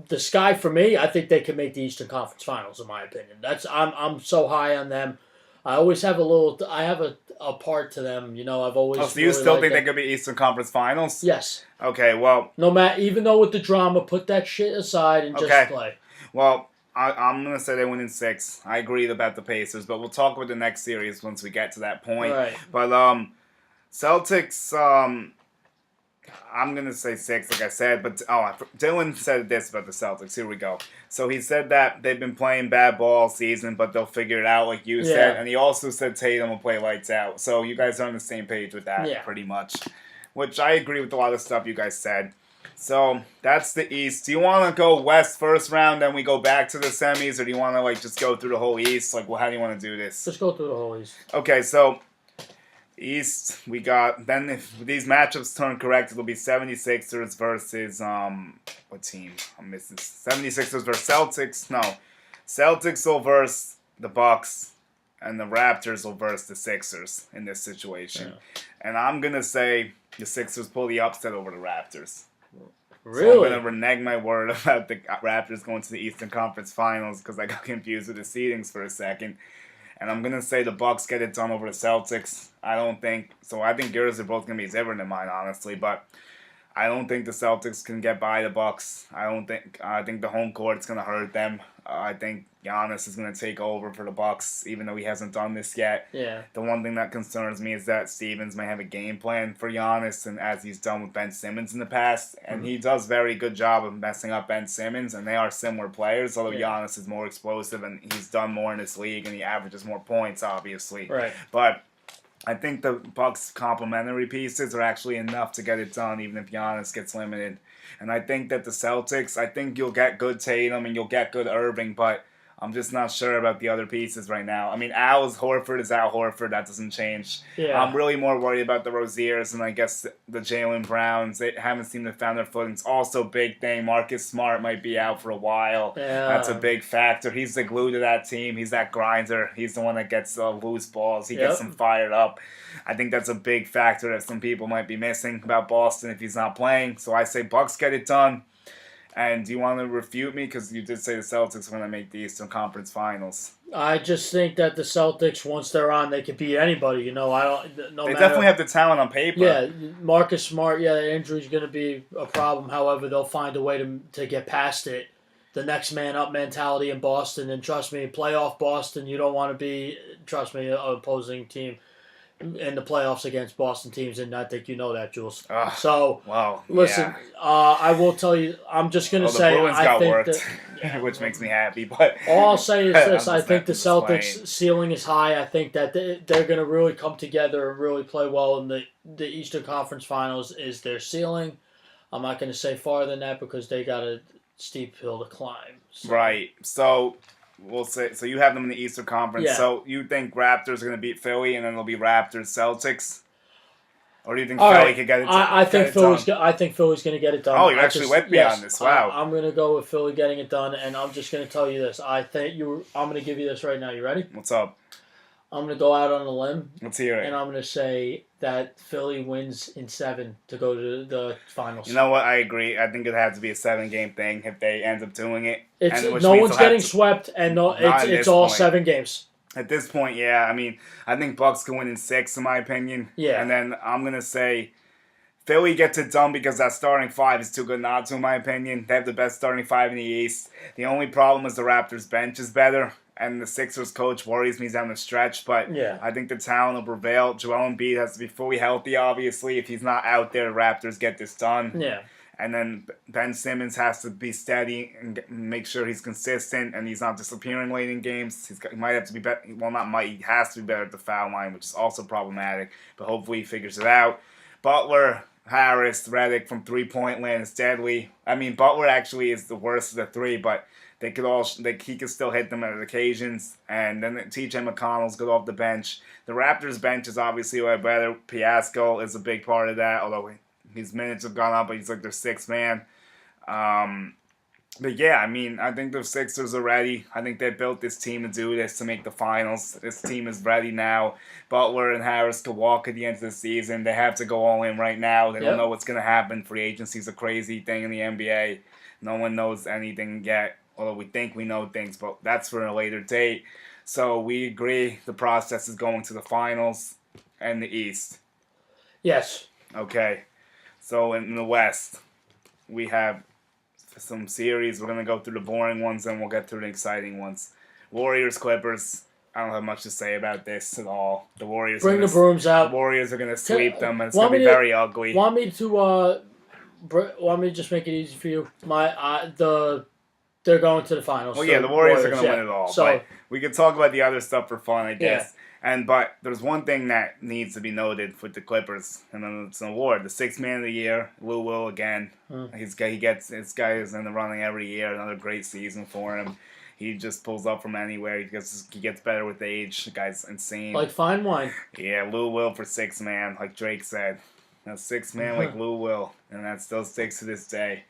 the sky for me, I think they can make the Eastern Conference Finals, in my opinion. I'm so high on them. I always have a part to them. I've always. So you still think they could be Eastern Conference Finals? Yes. Okay, well. No matter, even though with the drama, put that shit aside and just play. Well, I'm going to say they win in 6. I agree about the Pacers, but we'll talk about the next series once we get to that point. Right. But Celtics, I'm going to say 6, like I said. But Dylan said this about the Celtics. Here we go. So he said that they've been playing bad ball all season, but they'll figure it out, like you said. And he also said Tatum will play lights out. So you guys are on the same page with that, pretty much. Which I agree with a lot of stuff you guys said. So that's the East. Do you want to go West first round, then we go back to the semis, or do you want to just go through the whole East? How do you want to do this? Just go through the whole East. Okay, so East we got. Then if these matchups turn correct, it'll be 76ers versus what team? I'm missing 76ers versus Celtics. No, Celtics will versus the Bucks, and the Raptors will versus the Sixers in this situation. Yeah. And I'm gonna say the Sixers pull the upset over the Raptors. Really? So I'm going to renege my word about the Raptors going to the Eastern Conference Finals because I got confused with the seedings for a second. And I'm going to say the Bucks get it done over the Celtics. I think yours are both going to be different than mine, honestly. But I don't think the Celtics can get by the Bucks. I think the home court's going to hurt them. I think Giannis is going to take over for the Bucks, even though he hasn't done this yet. Yeah. The one thing that concerns me is that Stevens may have a game plan for Giannis, and as he's done with Ben Simmons in the past, and he does very good job of messing up Ben Simmons, and they are similar players, although Giannis is more explosive and he's done more in this league, and he averages more points, obviously. Right. But I think the Bucks' complementary pieces are actually enough to get it done, even if Giannis gets limited. And I think that the Celtics, you'll get good Tatum and you'll get good Irving, but I'm just not sure about the other pieces right now. I mean, Al Horford is Al Horford. That doesn't change. Yeah. I'm really more worried about the Roziers and I guess the Jaylen Browns. They haven't seemed to found their footings. Also, big thing, Marcus Smart might be out for a while. Yeah. That's a big factor. He's the glue to that team. He's that grinder. He's the one that gets loose balls. He gets them fired up. I think that's a big factor that some people might be missing about Boston if he's not playing. So I say Bucks get it done. And do you want to refute me? Because you did say the Celtics are going to make the Eastern Conference Finals. I just think that the Celtics, once they're on, they could beat anybody. You know, They definitely have the talent on paper. Yeah, Marcus Smart. Yeah, the injury is going to be a problem. However, they'll find a way to get past it. The next man up mentality in Boston, and trust me, playoff Boston, you don't want to be. Trust me, an opposing team in the playoffs against Boston teams, and I think you know that, Jules. So, wow, listen, I will tell you, I'm just going to say, the Bruins got worked, that, which makes me happy. But all I'll say is this: I think the playing. Celtics' ceiling is high. I think that they're going to really come together and really play well in the Eastern Conference Finals. Is their ceiling? I'm not going to say farther than that because they got a steep hill to climb. So. Right. So. We'll say so. You have them in the Eastern Conference. Yeah. So you think Raptors are going to beat Philly, and then it'll be Raptors Celtics, or do you think Philly could get it? I think Philly's going to get it done. Oh, you're actually with me on this. Wow. I'm going to go with Philly getting it done, and I'm just going to tell you this. I'm going to give you this right now. You ready? What's up? I'm going to go out on a limb. Let's hear it. And I'm going to say that Philly wins in 7 to go to the finals. You know what? I agree. I think it has to be a 7-game thing if they end up doing it. No one's getting swept, and it's all point. 7 games. At this point, yeah. I mean, I think Bucks can win in 6, in my opinion. Yeah. And then I'm going to say Philly gets it done because that starting 5 is too good not to, in my opinion. They have the best starting 5 in the East. The only problem is the Raptors' bench is better. And the Sixers coach worries me down the stretch, but I think the talent will prevail. Joel Embiid has to be fully healthy, obviously. If he's not out there, Raptors get this done. Yeah. And then Ben Simmons has to be steady and make sure he's consistent and he's not disappearing late in games. He might have to be better. Well, not might. He has to be better at the foul line, which is also problematic. But hopefully he figures it out. Butler, Harris, Redick from three-point land is deadly. I mean, Butler actually is the worst of the 3, but he could still hit them at occasions. And then TJ McConnell's good off the bench. The Raptors' bench is obviously way better. Piasco is a big part of that, although his minutes have gone up, but he's like their 6th man. But yeah, I mean, I think the Sixers are ready. I think they built this team to do this, to make the finals. This team is ready now. Butler and Harris could walk at the end of the season. They have to go all in right now. They don't know what's going to happen. Free agency is a crazy thing in the NBA. No one knows anything yet. Although we think we know things, but that's for a later date. So we agree the process is going to the finals and the East. Yes. Okay. So in the West, we have some series. We're going to go through the boring ones, and we'll get through the exciting ones. Warriors, Clippers. I don't have much to say about this at all. The Warriors bring the brooms out. The Warriors are going to sweep them, and it's going to be very ugly. Want me to just make it easy for you? They're going to the finals. Well, yeah, the Warriors are going to win it all. So, but we could talk about the other stuff for fun, I guess. But there's one thing that needs to be noted with the Clippers, and then it's an award. The 6th man of the year, Lou Will again. This guy is in the running every year. Another great season for him. He just pulls up from anywhere. He gets better with age. The guy's insane. Like fine wine. Yeah, Lou Will for 6th man, like Drake said. A 6th man like Lou Will, and that still sticks to this day.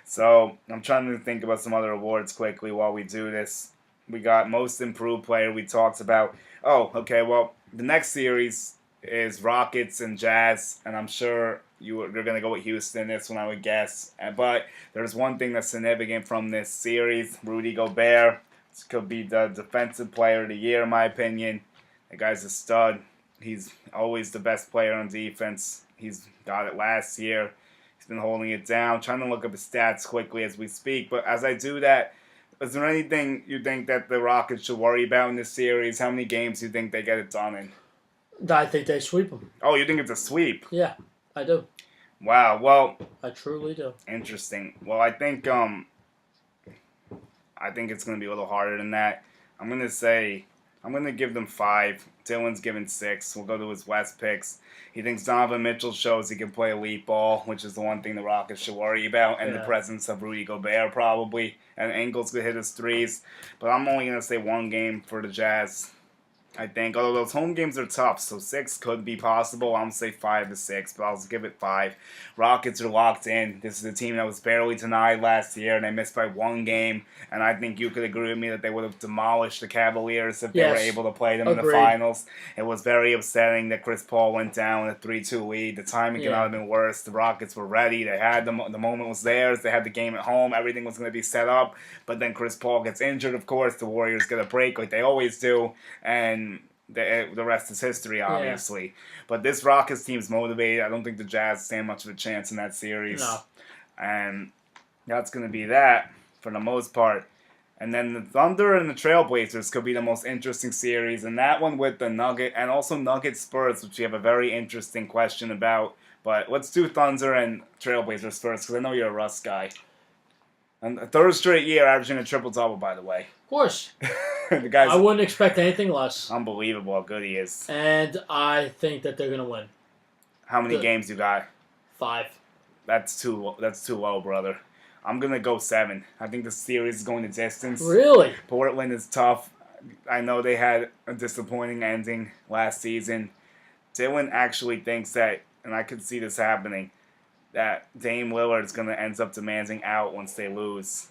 So I'm trying to think about some other awards quickly while we do this. We got most improved player we talked about. Oh, okay, well, the next series is Rockets and Jazz, and I'm sure you're going to go with Houston this one, I would guess. But there's one thing that's significant from this series. Rudy Gobert. This could be the defensive player of the year, in my opinion. The guy's a stud. He's always the best player on defense. He's got it last year. He's been holding it down. Trying to look up his stats quickly as we speak. But as I do that, is there anything you think that the Rockets should worry about in this series? How many games do you think they get it done in? I think they sweep them. Oh, you think it's a sweep? Yeah, I do. Wow, well... I truly do. Interesting. Well, I think it's going to be a little harder than that. I'm going to I'm going to give them 5. Dylan's giving 6. We'll go to his West picks. He thinks Donovan Mitchell shows he can play elite ball, which is the one thing the Rockets should worry about, and the presence of Rudy Gobert probably. And Ingles could hit his threes. But I'm only going to say 1 game for the Jazz. I think, although those home games are tough, so 6 could be possible. I'm going to say 5 to 6, but I'll give it 5. Rockets are locked in. This is a team that was barely denied last year, and they missed by 1 game. And I think you could agree with me that they would have demolished the Cavaliers if they were able to play them in the finals. It was very upsetting that Chris Paul went down with a 3-2 lead. The timing could not have been worse. The Rockets were ready. They had the moment was theirs. They had the game at home. Everything was going to be set up. But then Chris Paul gets injured, of course. The Warriors get a break like they always do. And the rest is history, obviously. Yeah. But this Rockets team's motivated. I don't think the Jazz stand much of a chance in that series. No. And that's going to be that for the most part. And then the Thunder and the Trailblazers could be the most interesting series. And that one with the Nugget and also Nuggets Spurs, which we have a very interesting question about. But let's do Thunder and Trailblazers first, because I know you're a Russ guy. And a 3rd straight year averaging a triple-double, by the way. Of course. The guy's I wouldn't expect anything less. Unbelievable how good he is. And I think that they're going to win. How many games you got? 5. That's too low, brother. I'm going to go 7. I think the series is going the distance. Really? Portland is tough. I know they had a disappointing ending last season. Dylan actually thinks that, and I could see this happening, that Dame Lillard is going to end up demanding out once they lose.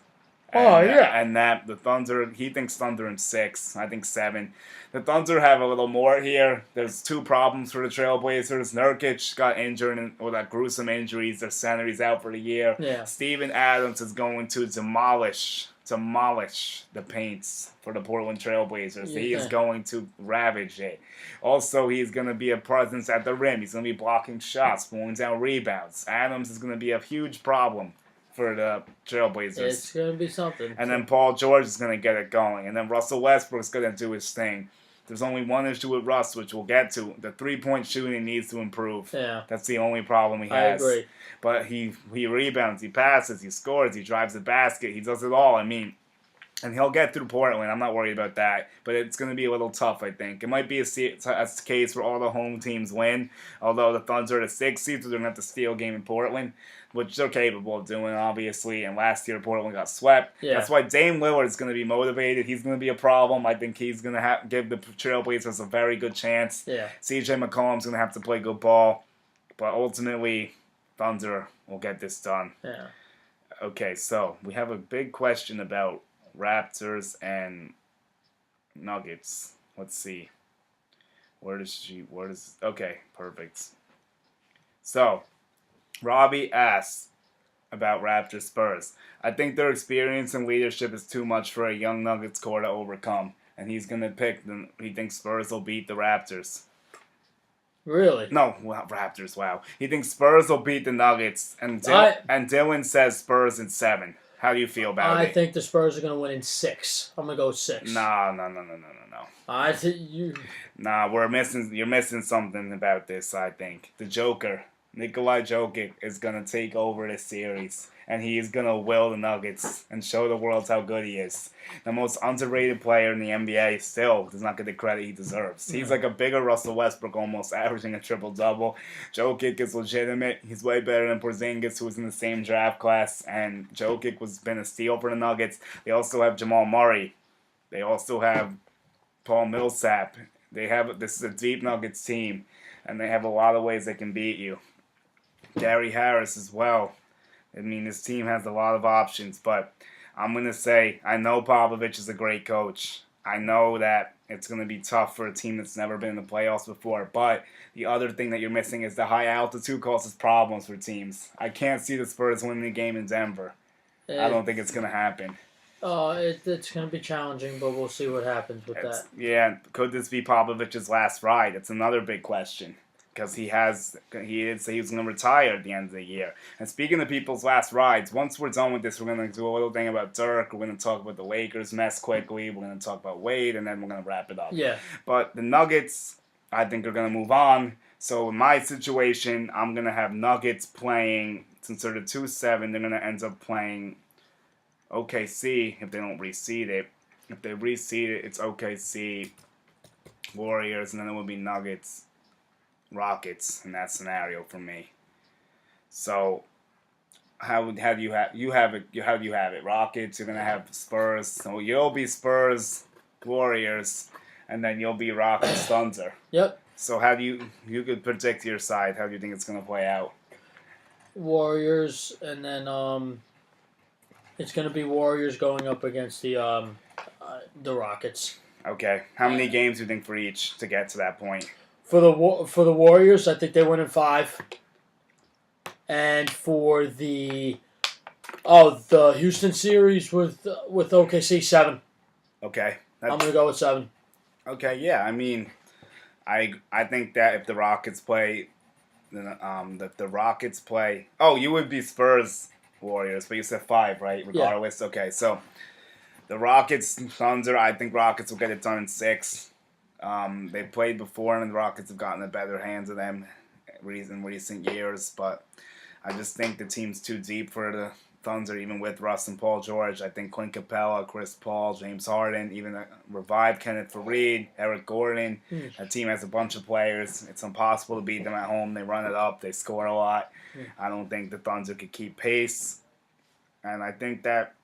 And that the Thunder, he thinks Thunder in 6. I think 7. The Thunder have a little more here. There's 2 problems for the Trailblazers. Nurkic got injured with that gruesome injuries. Their center, he's out for the year. Yeah. Steven Adams is going to demolish the paints for the Portland Trailblazers. Yeah. He is going to ravage it. Also, he's going to be a presence at the rim. He's going to be blocking shots, pulling down rebounds. Adams is going to be a huge problem for the Trailblazers. It's going to be something. And then Paul George is going to get it going. And then Russell Westbrook's going to do his thing. There's only one issue with Russ, which we'll get to. The 3-point shooting needs to improve. Yeah. That's the only problem he has. I agree. But he rebounds, he passes, he scores, he drives the basket. He does it all. I mean, and he'll get through Portland. I'm not worried about that. But it's going to be a little tough, I think. It might be a case where all the home teams win. Although the Thunder are the 6th seed, so they're going to have to steal a game in Portland, which they're capable of doing, obviously. And last year, Portland got swept. Yeah. That's why Dame Lillard is going to be motivated. He's going to be a problem. I think he's going to give the Trailblazers a very good chance. Yeah. CJ McCollum's going to have to play good ball. But ultimately, Thunder will get this done. Yeah. Okay, so we have a big question about Raptors and Nuggets. Let's see. Okay, perfect. So, Robbie asks about Raptors Spurs. I think their experience and leadership is too much for a young Nuggets core to overcome. And he's going to pick them. He thinks Spurs will beat the Raptors. Really? No, Raptors, wow. He thinks Spurs will beat the Nuggets. And Dylan says Spurs in 7. How do you feel about it? I think the Spurs are going to win in 6. I'm going to go 6. No. I think you... Nah, you're missing something about this, I think. The Joker, Nikola Jokic, is going to take over this series. And he is going to will the Nuggets and show the world how good he is. The most underrated player in the NBA still does not get the credit he deserves. He's like a bigger Russell Westbrook, almost averaging a triple-double. Jokic is legitimate. He's way better than Porzingis, who was in the same draft class. And Jokic has been a steal for the Nuggets. They also have Jamal Murray. They also have Paul Millsap. This is a deep Nuggets team. And they have a lot of ways they can beat you. Gary Harris as well. I mean, this team has a lot of options, but I'm going to say I know Popovich is a great coach. I know that it's going to be tough for a team that's never been in the playoffs before, but the other thing that you're missing is the high altitude causes problems for teams. I can't see the Spurs winning the game in Denver. I don't think it's going to happen. It's going to be challenging, but we'll see what happens with that. Yeah, could this be Popovich's last ride? It's another big question. Because he did say he was going to retire at the end of the year. And speaking of people's last rides, once we're done with this, we're going to do a little thing about Dirk. We're going to talk about the Lakers mess quickly. We're going to talk about Wade, and then we're going to wrap it up. Yeah. But the Nuggets, I think, are going to move on. So in my situation, I'm going to have Nuggets playing, since they're the 2-7, they're going to end up playing OKC if they don't reseed it. If they reseed it, it's OKC Warriors, and then it would be Nuggets, Rockets in that scenario for me. So, how do you have it? How do you have it? Rockets. You're gonna have Spurs. So you'll be Spurs, Warriors, and then you'll be Rockets, Thunder. Yep. So how do you could predict your side? How do you think it's gonna play out? Warriors, and then it's gonna be Warriors going up against the Rockets. Okay. How many games do you think for each to get to that point? For the Warriors, I think they win in 5. And for the Houston series with OKC, 7. Okay. I'm gonna go with 7. Okay. Yeah. I mean, I think that if the Rockets play, then the Rockets play. Oh, you would be Spurs Warriors, but you said 5, right? Regardless. Yeah. Okay. So the Rockets Thunder. I think Rockets will get it done in 6. They played before, and the Rockets have gotten the better hands of them in recent years, but I just think the team's too deep for the Thunder, even with Russ and Paul George. I think Clint Capella, Chris Paul, James Harden, even revived Kenneth Faried, Eric Gordon. That team has a bunch of players. It's impossible to beat them at home. They run it up. They score a lot. I don't think the Thunder could keep pace. And I think that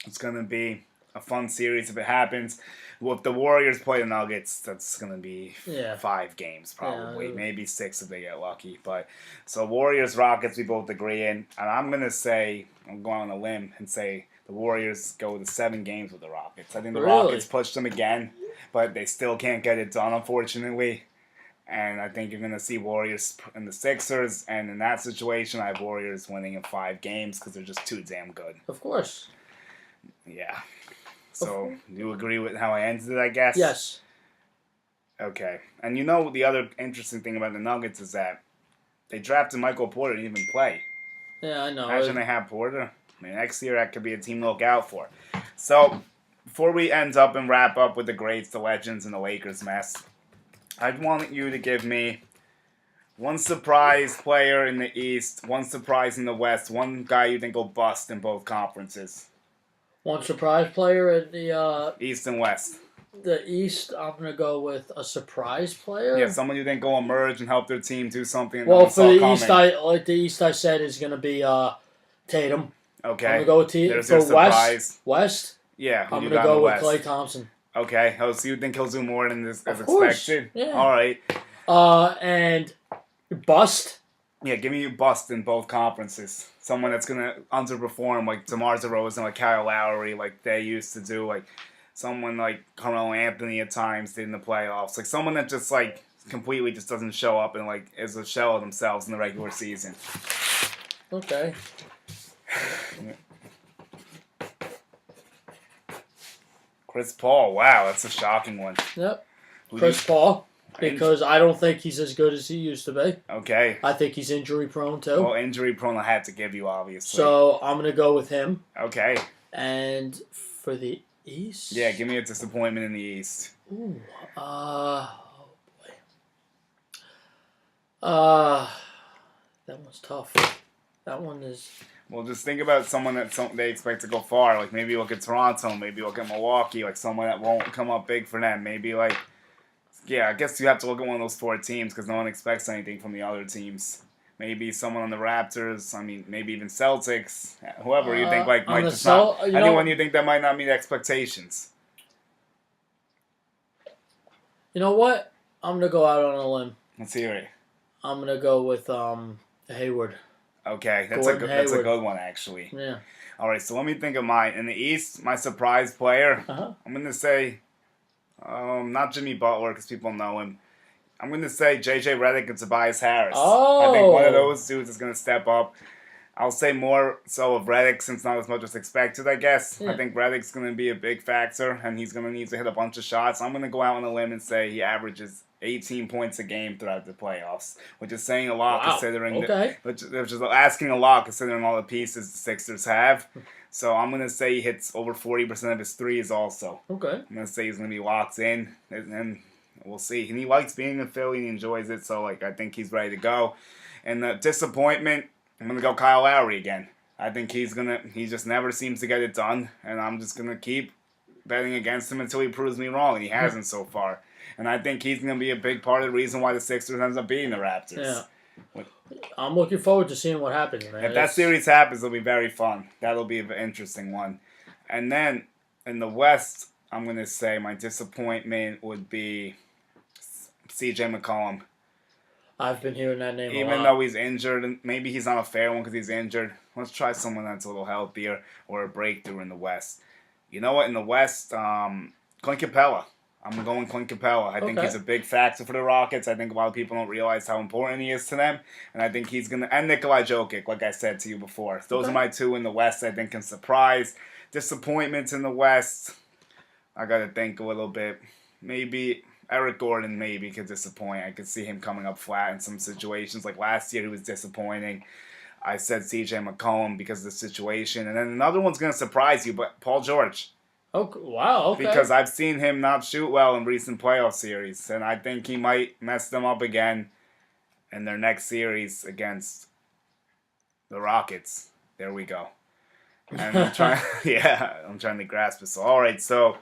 it's going to be a fun series if it happens. Well, if the Warriors play the Nuggets, that's going to be 5 games probably. Yeah. Maybe 6 if they get lucky. But so Warriors, Rockets, we both agree in. And I'm going to say, I'm going on a limb and say the Warriors go to 7 games with the Rockets. I think the Rockets pushed them again, but they still can't get it done, unfortunately. And I think you're going to see Warriors and the Sixers. And in that situation, I have Warriors winning in 5 games because they're just too damn good. Of course. Yeah. So, you agree with how I ended it, I guess? Yes. Okay. And you know the other interesting thing about the Nuggets is that they drafted Michael Porter and didn't even play. Yeah, I know. Imagine they have Porter. I mean, next year that could be a team to look out for. So, before we end up and wrap up with the greats, the legends, and the Lakers mess, I want you to give me one surprise player in the East, one surprise in the West, one guy you think will bust in both conferences. One surprise player in the East and West. The East, I'm gonna go with a surprise player. Yeah, someone you think will emerge and help their team do something. Well, for the East, I said is gonna be Tatum. Okay. I'm gonna go with There's for your surprise. West. Yeah. I'm gonna go with Klay Thompson. Okay. Oh, so you think he'll do more than this as expected? Yeah. All right. And bust. Yeah, give me a bust in both conferences. Someone that's gonna underperform, like DeMar DeRozan, like Kyle Lowry, like they used to do, like someone like Carmelo Anthony at times did in the playoffs, like someone that just like completely just doesn't show up and like is a shell of themselves in the regular season. Okay. Chris Paul, wow, that's a shocking one. Yep. Chris Paul. Because I don't think he's as good as he used to be. Okay. I think he's injury prone too. Well, injury prone I had to give you, obviously. So I'm going to go with him. Okay. And for the East? Yeah, give me a disappointment in the East. Ooh. Oh, boy. That one's tough. That one is... Well, just think about someone that they expect to go far. Like, maybe look at Toronto. Maybe look at Milwaukee. Like, someone that won't come up big for them. Maybe, like... Yeah, I guess you have to look at one of those 4 teams because no one expects anything from the other teams. Maybe someone on the Raptors. I mean, maybe even Celtics. Whoever you think like might just not. Anyone you think that might not meet expectations. You know what? I'm gonna go out on a limb. Let's hear it. I'm gonna go with Hayward. Okay, that's a good one actually. Yeah. All right, so let me think of mine. In the East, my surprise player. I'm gonna say. Not Jimmy Butler because people know him. I'm going to say J.J. Redick and Tobias Harris. Oh. I think one of those dudes is going to step up. I'll say more so of Redick since not as much as expected, I guess. Yeah. I think Redick's going to be a big factor and he's going to need to hit a bunch of shots. I'm going to go out on a limb and say he averages 18 points a game throughout the playoffs, which is saying a lot considering which is asking a lot considering all the pieces the Sixers have. So I'm going to say he hits over 40% of his threes also. Okay. I'm going to say he's going to be locked in, and we'll see. And he likes being in Philly, and he enjoys it, so like I think he's ready to go. And the disappointment, I'm going to go Kyle Lowry again. I think he just never seems to get it done, and I'm just going to keep betting against him until he proves me wrong, and he hasn't so far. And I think he's going to be a big part of the reason why the Sixers ends up beating the Raptors. Yeah. I'm looking forward to seeing what happens, man. If that series happens, it'll be very fun. That'll be an interesting one. And then in the West, I'm going to say my disappointment would be CJ McCollum. I've been hearing that name a lot. Even though he's injured, and maybe he's not a fair one because he's injured. Let's try someone that's a little healthier or a breakthrough in the West. You know what? In the West, Clint Capella. I'm going Clint Capella. I think he's a big factor for the Rockets. I think a lot of people don't realize how important he is to them. And I think he's going to... And Nikolai Jokic, like I said to you before. Those are my two in the West I think can surprise. Disappointments in the West, I got to think a little bit. Maybe Eric Gordon maybe could disappoint. I could see him coming up flat in some situations. Like last year, he was disappointing. I said CJ McCollum because of the situation. And then another one's going to surprise you, but Paul George. Oh, wow, okay. Because I've seen him not shoot well in recent playoff series. And I think he might mess them up again in their next series against the Rockets. There we go. And I'm trying to grasp it. So, all right, so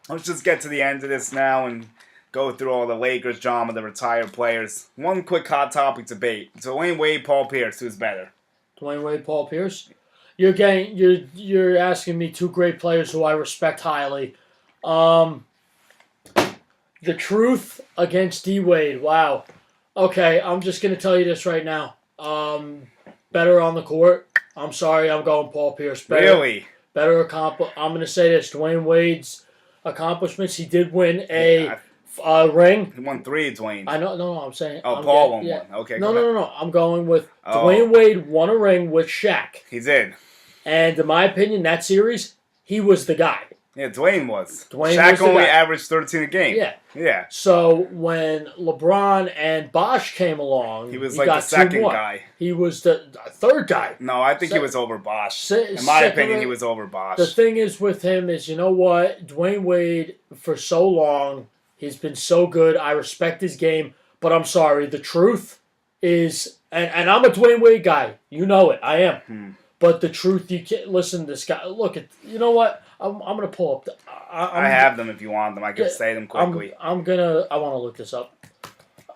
let's just get to the end of this now and go through all the Lakers drama, the retired players. One quick hot topic debate. Dwayne Wade, Paul Pierce, who's better? Dwayne Wade, Paul Pierce? You're asking me two great players who I respect highly. The Truth against D Wade. Wow. Okay, I'm just gonna tell you this right now. Better on the court. I'm sorry, I'm going Paul Pierce. Really? Better I'm gonna say this. Dwayne Wade's accomplishments. He did win a ring. He won 3, Dwayne. I know. No, I'm saying. Paul won one. Okay. No. I'm going with Dwayne Wade won a ring with Shaq. He did. And in my opinion, that series, he was the guy. Yeah, Dwayne was. Shaq was only averaged 13 a game. Yeah. So when LeBron and Bosh came along, he was like the second guy. He was the third guy. No, I think he was over Bosh. In my opinion, he was over Bosh. The thing is with him is, you know what? Dwayne Wade, for so long, he's been so good. I respect his game. But I'm sorry, the truth is, and I'm a Dwayne Wade guy. You know it. I am. But the truth, you can't listen to this guy. Look, you know what? I'm going to pull up. I have them if you want them. I can say them quickly. I want to look this up.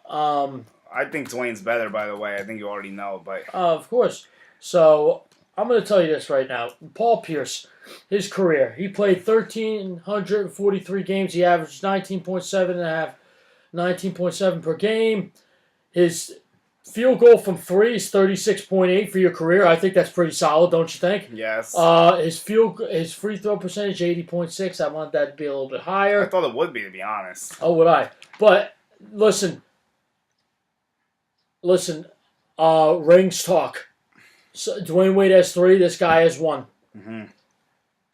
I think Dwayne's better, by the way. I think you already know. But of course. So I'm going to tell you this right now. Paul Pierce, his career. He played 1,343 games. He averaged 19.7 per game. His field goal from 3 is 36.8 for your career. I think that's pretty solid, don't you think? Yes. His free throw percentage 80.6. I want that to be a little bit higher. I thought it would be, to be honest. Oh, would I? But listen. Rings talk. So Dwayne Wade has 3. This guy has 1. Mm-hmm.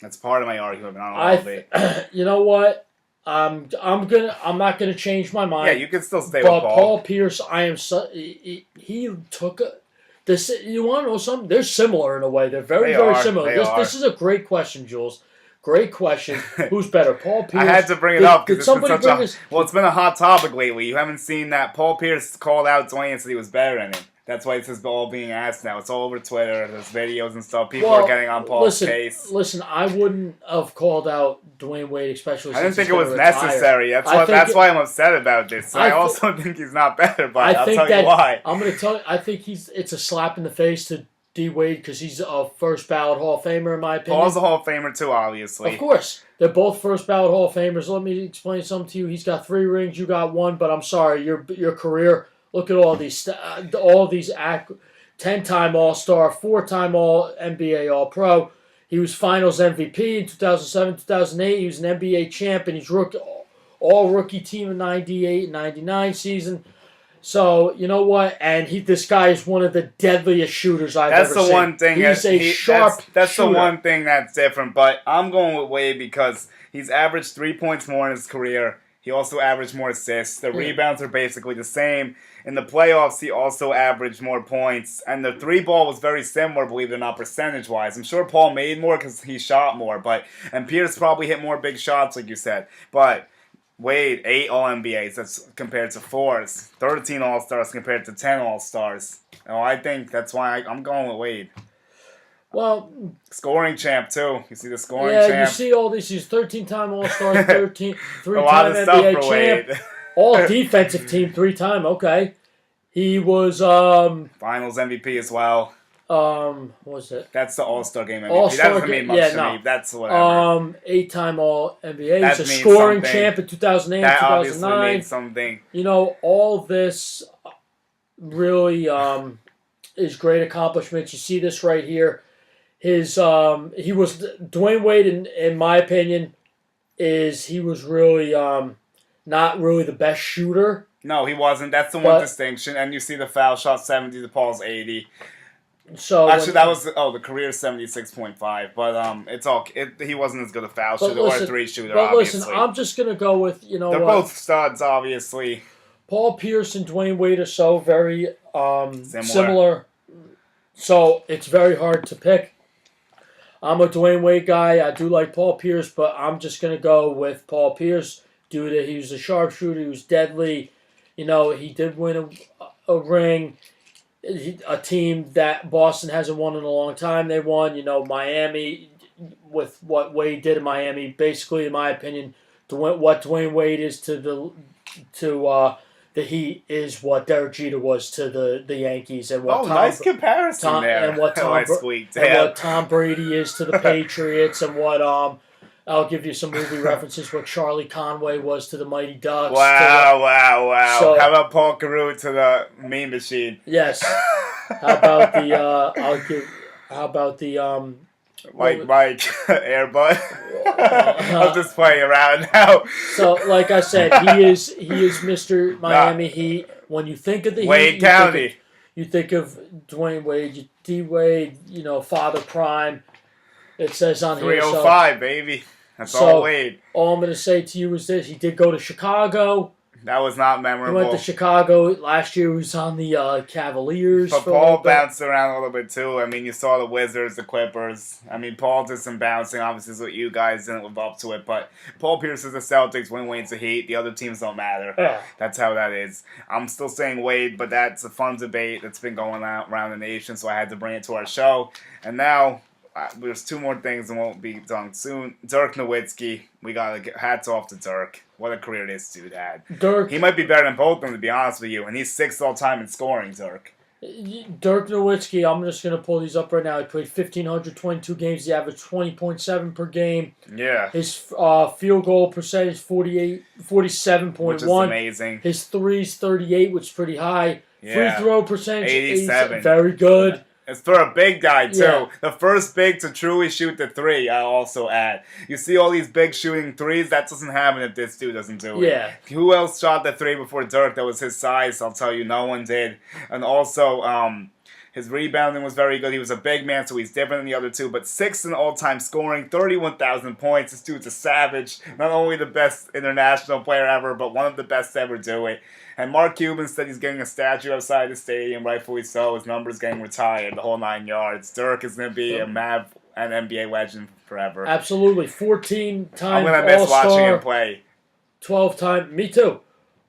That's part of my argument. I don't know. You know what? I'm not gonna change my mind. Yeah, you can still stay with Paul. Paul Pierce, he took this. You want to know something? They're similar in a way. They're very similar. This is a great question, Jules. Great question. Who's better, Paul Pierce? I had to bring it up because it's been a hot topic lately. You haven't seen that Paul Pierce called out Dwayne and said he was better than him. That's why this is all being asked now. It's all over Twitter. There's videos and stuff. People are getting on Paul's case. Listen, I wouldn't have called out Dwayne Wade, especially. I didn't think it was necessary. That's why I'm upset about this. I also think he's not better, but I'll tell you why. I'm going to tell you. I think it's a slap in the face to D Wade because he's a first ballot Hall of Famer in my opinion. Paul's a Hall of Famer too, obviously. Of course, they're both first ballot Hall of Famers. Let me explain something to you. He's got 3 rings. You got 1, but I'm sorry, your career. Look at all these 10-time All-Star, 4-time All-NBA All-Pro. He was Finals MVP in 2007, 2008. He was an NBA champion. He's all-rookie team in 98 and 99 season. So, you know what? And this guy is one of the deadliest shooters I've ever seen. That's the one thing. He's sharp That's shooter. the one thing that's different. But I'm going with Wade because he's averaged 3 points more in his career. He also averaged more assists. The rebounds are basically the same. In the playoffs, he also averaged more points. And the 3-ball was very similar, believe it or not, percentage-wise. I'm sure Paul made more because he shot more. And Pierce probably hit more big shots, like you said. But Wade, 8 All-NBAs. That's compared to 4s. 13 All-Stars compared to 10 All-Stars. I think that's why I'm going with Wade. Well, Scoring champ, too. You see the scoring yeah, champ? you see all these. He's 13-time All-Star, 3-time A lot of stuff NBA for champ, Wade. all defensive team, 3-time. Okay, he was Finals MVP as well. what was it? That's the All-Star game MVP. All-Star That doesn't mean much to me. That's whatever. 8-time All NBA. That He's a means scoring something. champ in 2008, That obviously 2009. means something. You know, all this really is great accomplishments. You see this right here. His he was Dwayne Wade in my opinion he was really not really the best shooter. No, he wasn't. That's the one distinction. And you see the foul shot 70 to Paul's 80. So actually, that was the career 76.5. But it's all he wasn't as good a foul shooter or a 3 shooter. But obviously. listen, I'm just gonna go with They're both studs, obviously. Paul Pierce and Dwayne Wade are so very similar. So it's very hard to pick. I'm a Dwayne Wade guy. I do like Paul Pierce, but I'm just going to go with Paul Pierce due to he was a sharpshooter. He was deadly. You know, he did win a ring. A team that Boston hasn't won in a long time. They won. You know, Miami, with what Wade did in Miami, basically, in my opinion, what Dwayne Wade is to the Heat is what Derek Jeter was to the Yankees, and what nice comparison there. And what Tom Brady is to the Patriots, and what I'll give you some movie references. What Charlie Conway was to the Mighty Ducks. Wow! So, how about Paul Carew to the Mean Machine? Yes. How about the Mike Airbud. I'll just play around now. So, like I said, he is Mr. Miami Heat. When you think of the Wade Heat, County, you think of Dwayne Wade, D Wade, you know, Father Prime. It says on 305, here. baby. That's all Wade. All I'm going to say to you is this: he did go to Chicago. That was not memorable. He went to Chicago last year. He was on the Cavaliers. But Paul bounced around a little bit too. I mean, you saw the Wizards, the Clippers. I mean, Paul did some bouncing. Obviously, is what you guys didn't live up to it. But Paul Pierce is the Celtics. Wayne Wade's the Heat. The other teams don't matter. Yeah. That's how that is. I'm still saying Wade, but that's a fun debate that's been going around the nation. So I had to bring it to our show. And now there's 2 more things and won't be done soon. Dirk Nowitzki. We got to get hats off to Dirk. What a career this dude had. Dirk. He might be better than both of them, to be honest with you. And he's 6th all time in scoring, Dirk. Dirk Nowitzki, I'm just going to pull these up right now. He played 1,522 games. He averaged 20.7 per game. Yeah. His field goal percentage, 47.1. Which is amazing. His threes, 38, which is pretty high. Yeah. Free throw percentage, 87. Very good. It's for a big guy, too. Yeah. The first big to truly shoot the 3, I'll also add. You see all these big shooting 3s? That doesn't happen if this dude doesn't do it. Yeah. Who else shot the 3 before Dirk that was his size? I'll tell you, no one did. And also, his rebounding was very good. He was a big man, so he's different than the other 2. But 6th in all-time scoring, 31,000 points. This dude's a savage. Not only the best international player ever, but one of the best to ever do it. And Mark Cuban said he's getting a statue outside the stadium, rightfully so. His number's getting retired, the whole 9 yards. Dirk is going to be a Mav and NBA legend forever. Absolutely. 14-time I'm going to miss All-Star, watching him play. 12-time, me too.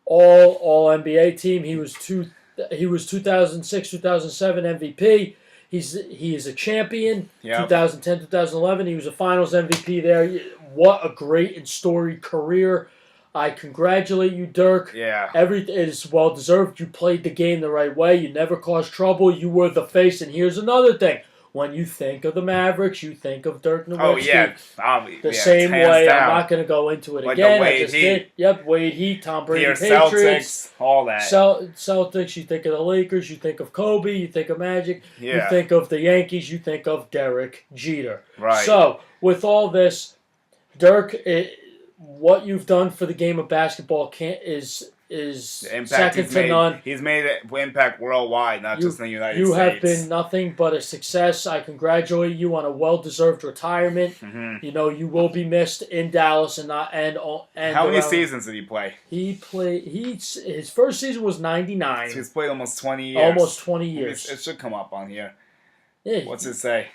All NBA team. He was 2006, 2007 MVP. He is a champion. Yep. 2010, 2011. He was a Finals MVP there. What a great and storied career. I congratulate you, Dirk. Yeah. It is well deserved. You played the game the right way. You never caused trouble. You were the face. And here's another thing. When you think of the Mavericks, you think of Dirk Nowitzki. Oh, yeah. The same way. Down. I'm not going to go into it like again. The Wade I just Heat. did. Yep, Wade Heat, Tom Brady, Here, Patriots. Celtics, all that. Celtics, you think of the Lakers, you think of Kobe, you think of Magic. Yeah. You think of the Yankees, you think of Derek Jeter. Right. So, with all this, Dirk... what you've done for the game of basketball is second to none. He's made it impact worldwide, not just in the United States. You have been nothing but a success. I congratulate you on a well-deserved retirement. Mm-hmm. You know you will be missed in Dallas and how many seasons did he play? His first season was 99. He's played almost 20 years. Almost 20 years. It should come up on here. Yeah. What's it say?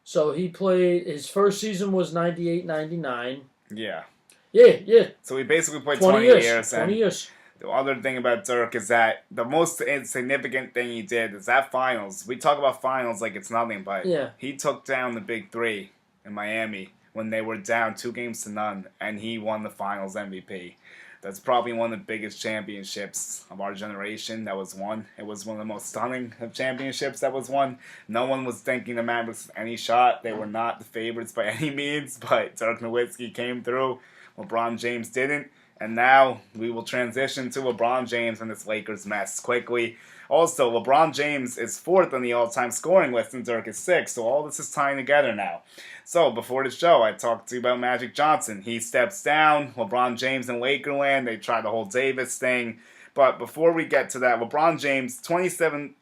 So his first season was 98, 99. Yeah. Yeah. So he basically played 20 20 years. years. 20 years. The other thing about Dirk is that the most insignificant thing he did is that finals. We talk about finals like it's nothing, but he took down the big three in Miami when they were down 2-0, and he won the finals MVP. That's probably one of the biggest championships of our generation that was won. It was one of the most stunning of championships that was won. No one was thinking the Mavericks any shot. They were not the favorites by any means, but Dirk Nowitzki came through. LeBron James didn't. And now we will transition to LeBron James and this Lakers mess quickly. Also, LeBron James is 4th on the all-time scoring list and Dirk is 6th, so all this is tying together now. So, before the show, I talked to you about Magic Johnson. He steps down. LeBron James in Lakerland, they try the whole Davis thing. But before we get to that, LeBron James, 27.5,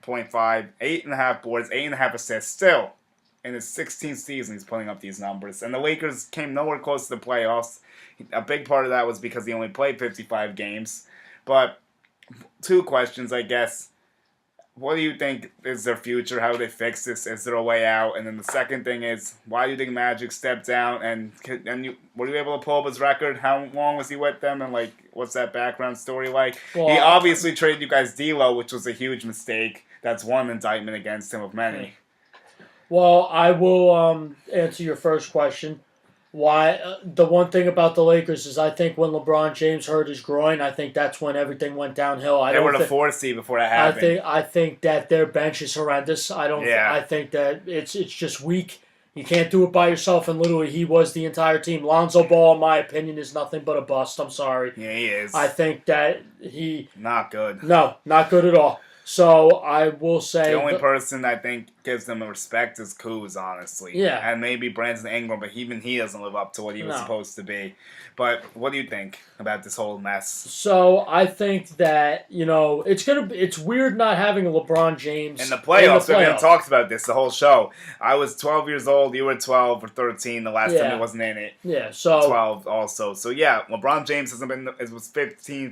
8.5 boards, 8.5 assists, still. In his 16th season, he's putting up these numbers. And the Lakers came nowhere close to the playoffs. A big part of that was because he only played 55 games. But 2 questions, I guess. What do you think is their future? How do they fix this? Is there a way out? And then the second thing is, why do you think Magic stepped down? And were you able to pull up his record? How long was he with them? And, like, what's that background story like? Well, he obviously traded you guys D'Lo, which was a huge mistake. That's one indictment against him of many. Well, I will answer your first question. Why? The one thing about the Lakers is I think when LeBron James hurt his groin, I think that's when everything went downhill. They were the 4th seed before that happened. I think that their bench is horrendous. I think that it's just weak. You can't do it by yourself, and literally he was the entire team. Lonzo Ball, in my opinion, is nothing but a bust. I'm sorry. Yeah, he is. I think that he... Not good. No, not good at all. So I will say... The only person I think gives them respect is Kuz, honestly. Yeah. And maybe Brandon Ingram, but even he doesn't live up to what he was supposed to be. But what do you think about this whole mess? So I think that, it's weird not having a LeBron James in the playoffs. We haven't talked about this the whole show. I was 12 years old. You were 12 or 13 the last time he wasn't in it. Yeah, so... 12 also. So, yeah, LeBron James hasn't been... It was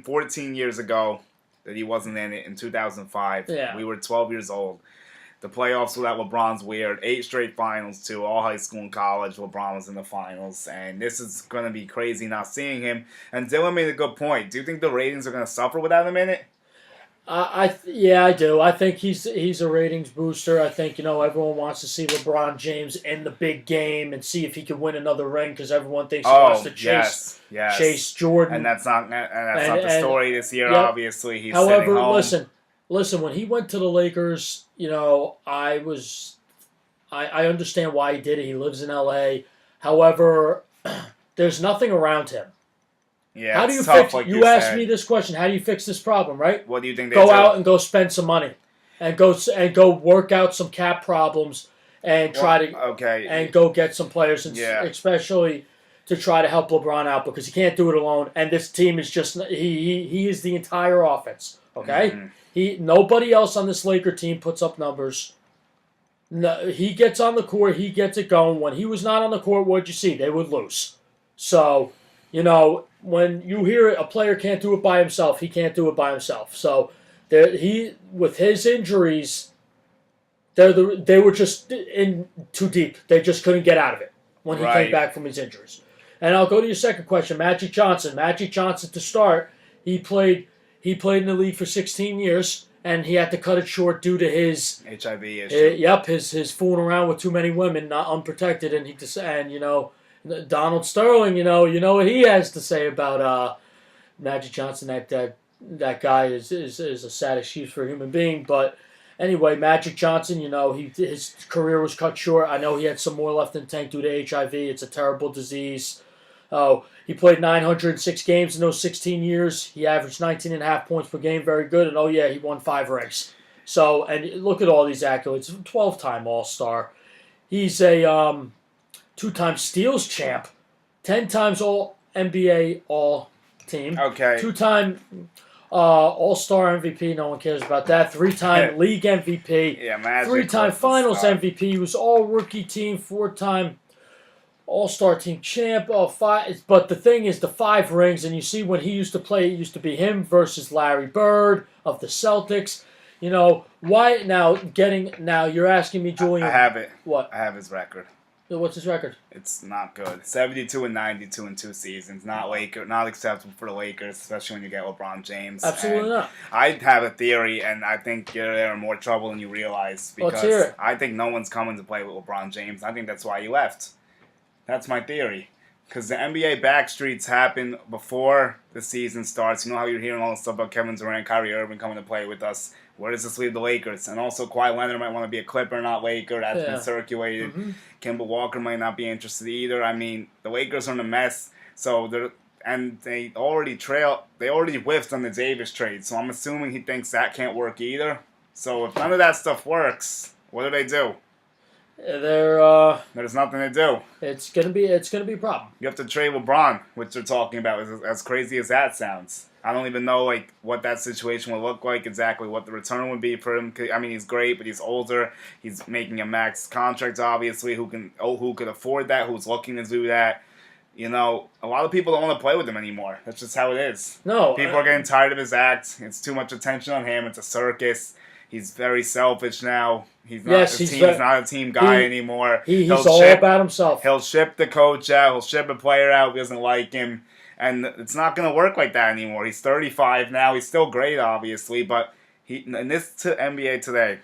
14 years ago that he wasn't in it in 2005. Yeah. We were 12 years old. The playoffs without LeBron's weird. 8 straight finals, too. All high school and college, LeBron was in the finals. And this is going to be crazy not seeing him. And Dylan made a good point. Do you think the ratings are going to suffer without him in it? I do. I think he's a ratings booster. I think, everyone wants to see LeBron James in the big game and see if he can win another ring because everyone thinks he wants to chase Jordan. And that's not the story this year, obviously. He's sitting home. Listen, when he went to the Lakers, I understand why he did it. He lives in L.A. However, there's nothing around him. Yeah, how do you fix? Like you asked me this question. How do you fix this problem? Right? What do you think? Go out and go spend some money, and go work out some cap problems, and go get some players, and especially to try to help LeBron out because he can't do it alone. And this team is just he is the entire offense. Okay, nobody else on this Laker team puts up numbers. No, he gets on the court, he gets it going. When he was not on the court, what'd you see? They would lose. So. When you hear a player can't do it by himself, he can't do it by himself. So, with his injuries, they were just in too deep. They just couldn't get out of it when he came back from his injuries. And I'll go to your second question, Magic Johnson. Magic Johnson, to start, he played in the league for 16 years, and he had to cut it short due to his HIV issue. His fooling around with too many women, not unprotected, and Donald Sterling, you know what he has to say about Magic Johnson. That guy is a sad excuse for a human being. But anyway, Magic Johnson, his career was cut short. I know he had some more left in the tank due to HIV. It's a terrible disease. He played 906 games in those 16 years. He averaged 19.5 points per game, very good. And he won 5 rings. So, and look at all these accolades. 12-time All-Star. He's a 2-time steals champ, 10 times All-NBA All-Team. Okay. 2-time All-Star MVP. No one cares about that. 3-time League MVP. Yeah, Magic. 3-time Finals MVP. He was All-Rookie Team. 4-time All-Star Team champ. 5. But the thing is, the 5 rings, and you see when he used to play, it used to be him versus Larry Bird of the Celtics. Why now? Now you're asking me, Julian. I have it. What? I have his record. What's his record? It's not good. 72 and 92 in 2 seasons. Not acceptable for the Lakers, especially when you get LeBron James. Absolutely not. I have a theory, and I think you're in more trouble than you realize. Let's hear Because it. I think no one's coming to play with LeBron James. I think that's why he left. That's my theory. Because the NBA backstreets happen before the season starts. You know how you're hearing all this stuff about Kevin Durant, Kyrie Irving coming to play with us. Where does this leave the Lakers? And also, Kawhi Leonard might want to be a Clipper, not Laker. That's been circulated. Mm-hmm. Kemba Walker might not be interested either. I mean, the Lakers are in a mess. So they already whiffed on the Davis trade. So I'm assuming he thinks that can't work either. So if none of that stuff works, what do? There's nothing to do. It's gonna be a problem. You have to trade LeBron, which they're talking about. As crazy as that sounds, I don't even know what that situation would look like exactly, what the return would be for him. I mean, he's great, but he's older. He's making a max contract, obviously. Who could afford that? Who's looking to do that? You know, a lot of people don't want to play with him anymore. That's just how it is. No, people are getting tired of his act. It's too much attention on him. It's a circus. He's very selfish now. He's not a team guy anymore. He's all about himself. He'll ship the coach out. He'll ship a player out who doesn't like him. And it's not going to work like that anymore. He's 35 now. He's still great, obviously. But in this NBA today,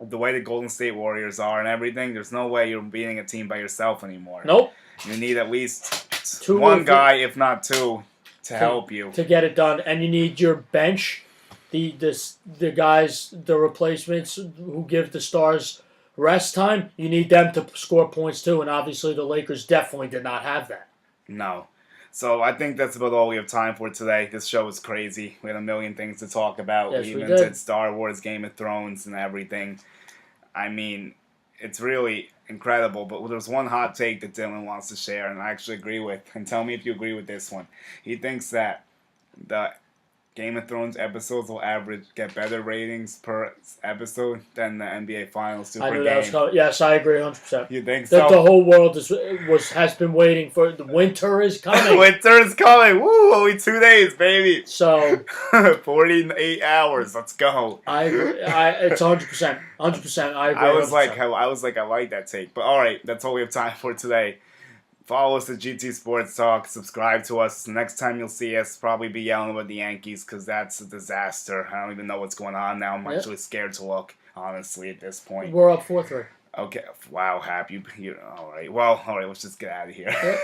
the way the Golden State Warriors are and everything, there's no way you're beating a team by yourself anymore. Nope. You need at least one guy, if not two, to help you. To get it done. And you need your bench. The guys, the replacements who give the stars rest time, you need them to score points too, and obviously the Lakers definitely did not have that. No. So I think that's about all we have time for today. This show was crazy. We had a million things to talk about. Yes, we even did Star Wars, Game of Thrones, and everything. I mean, it's really incredible, but there's one hot take that Dylan wants to share, and I actually agree with. And tell me if you agree with this one. He thinks that the Game of Thrones episodes will get better ratings per episode than the NBA Finals Super I knew Game. that was coming. Yes, I agree 100%. You think so? The whole world has been waiting for the winter is coming. Winter is coming. Woo! Only 2 days, baby. So 48 hours. Let's go. I agree. It's 100%. 100%. I agree. I was like, I like that take. But all right, that's all we have time for today. Follow us at GT Sports Talk. Subscribe to us. The next time you'll see us, probably be yelling about the Yankees because that's a disaster. I don't even know what's going on now. I'm actually scared to look, honestly, at this point. We're up 4-3. Okay. Wow, Hap. All right. Well, all right. Let's just get out of here. Yep.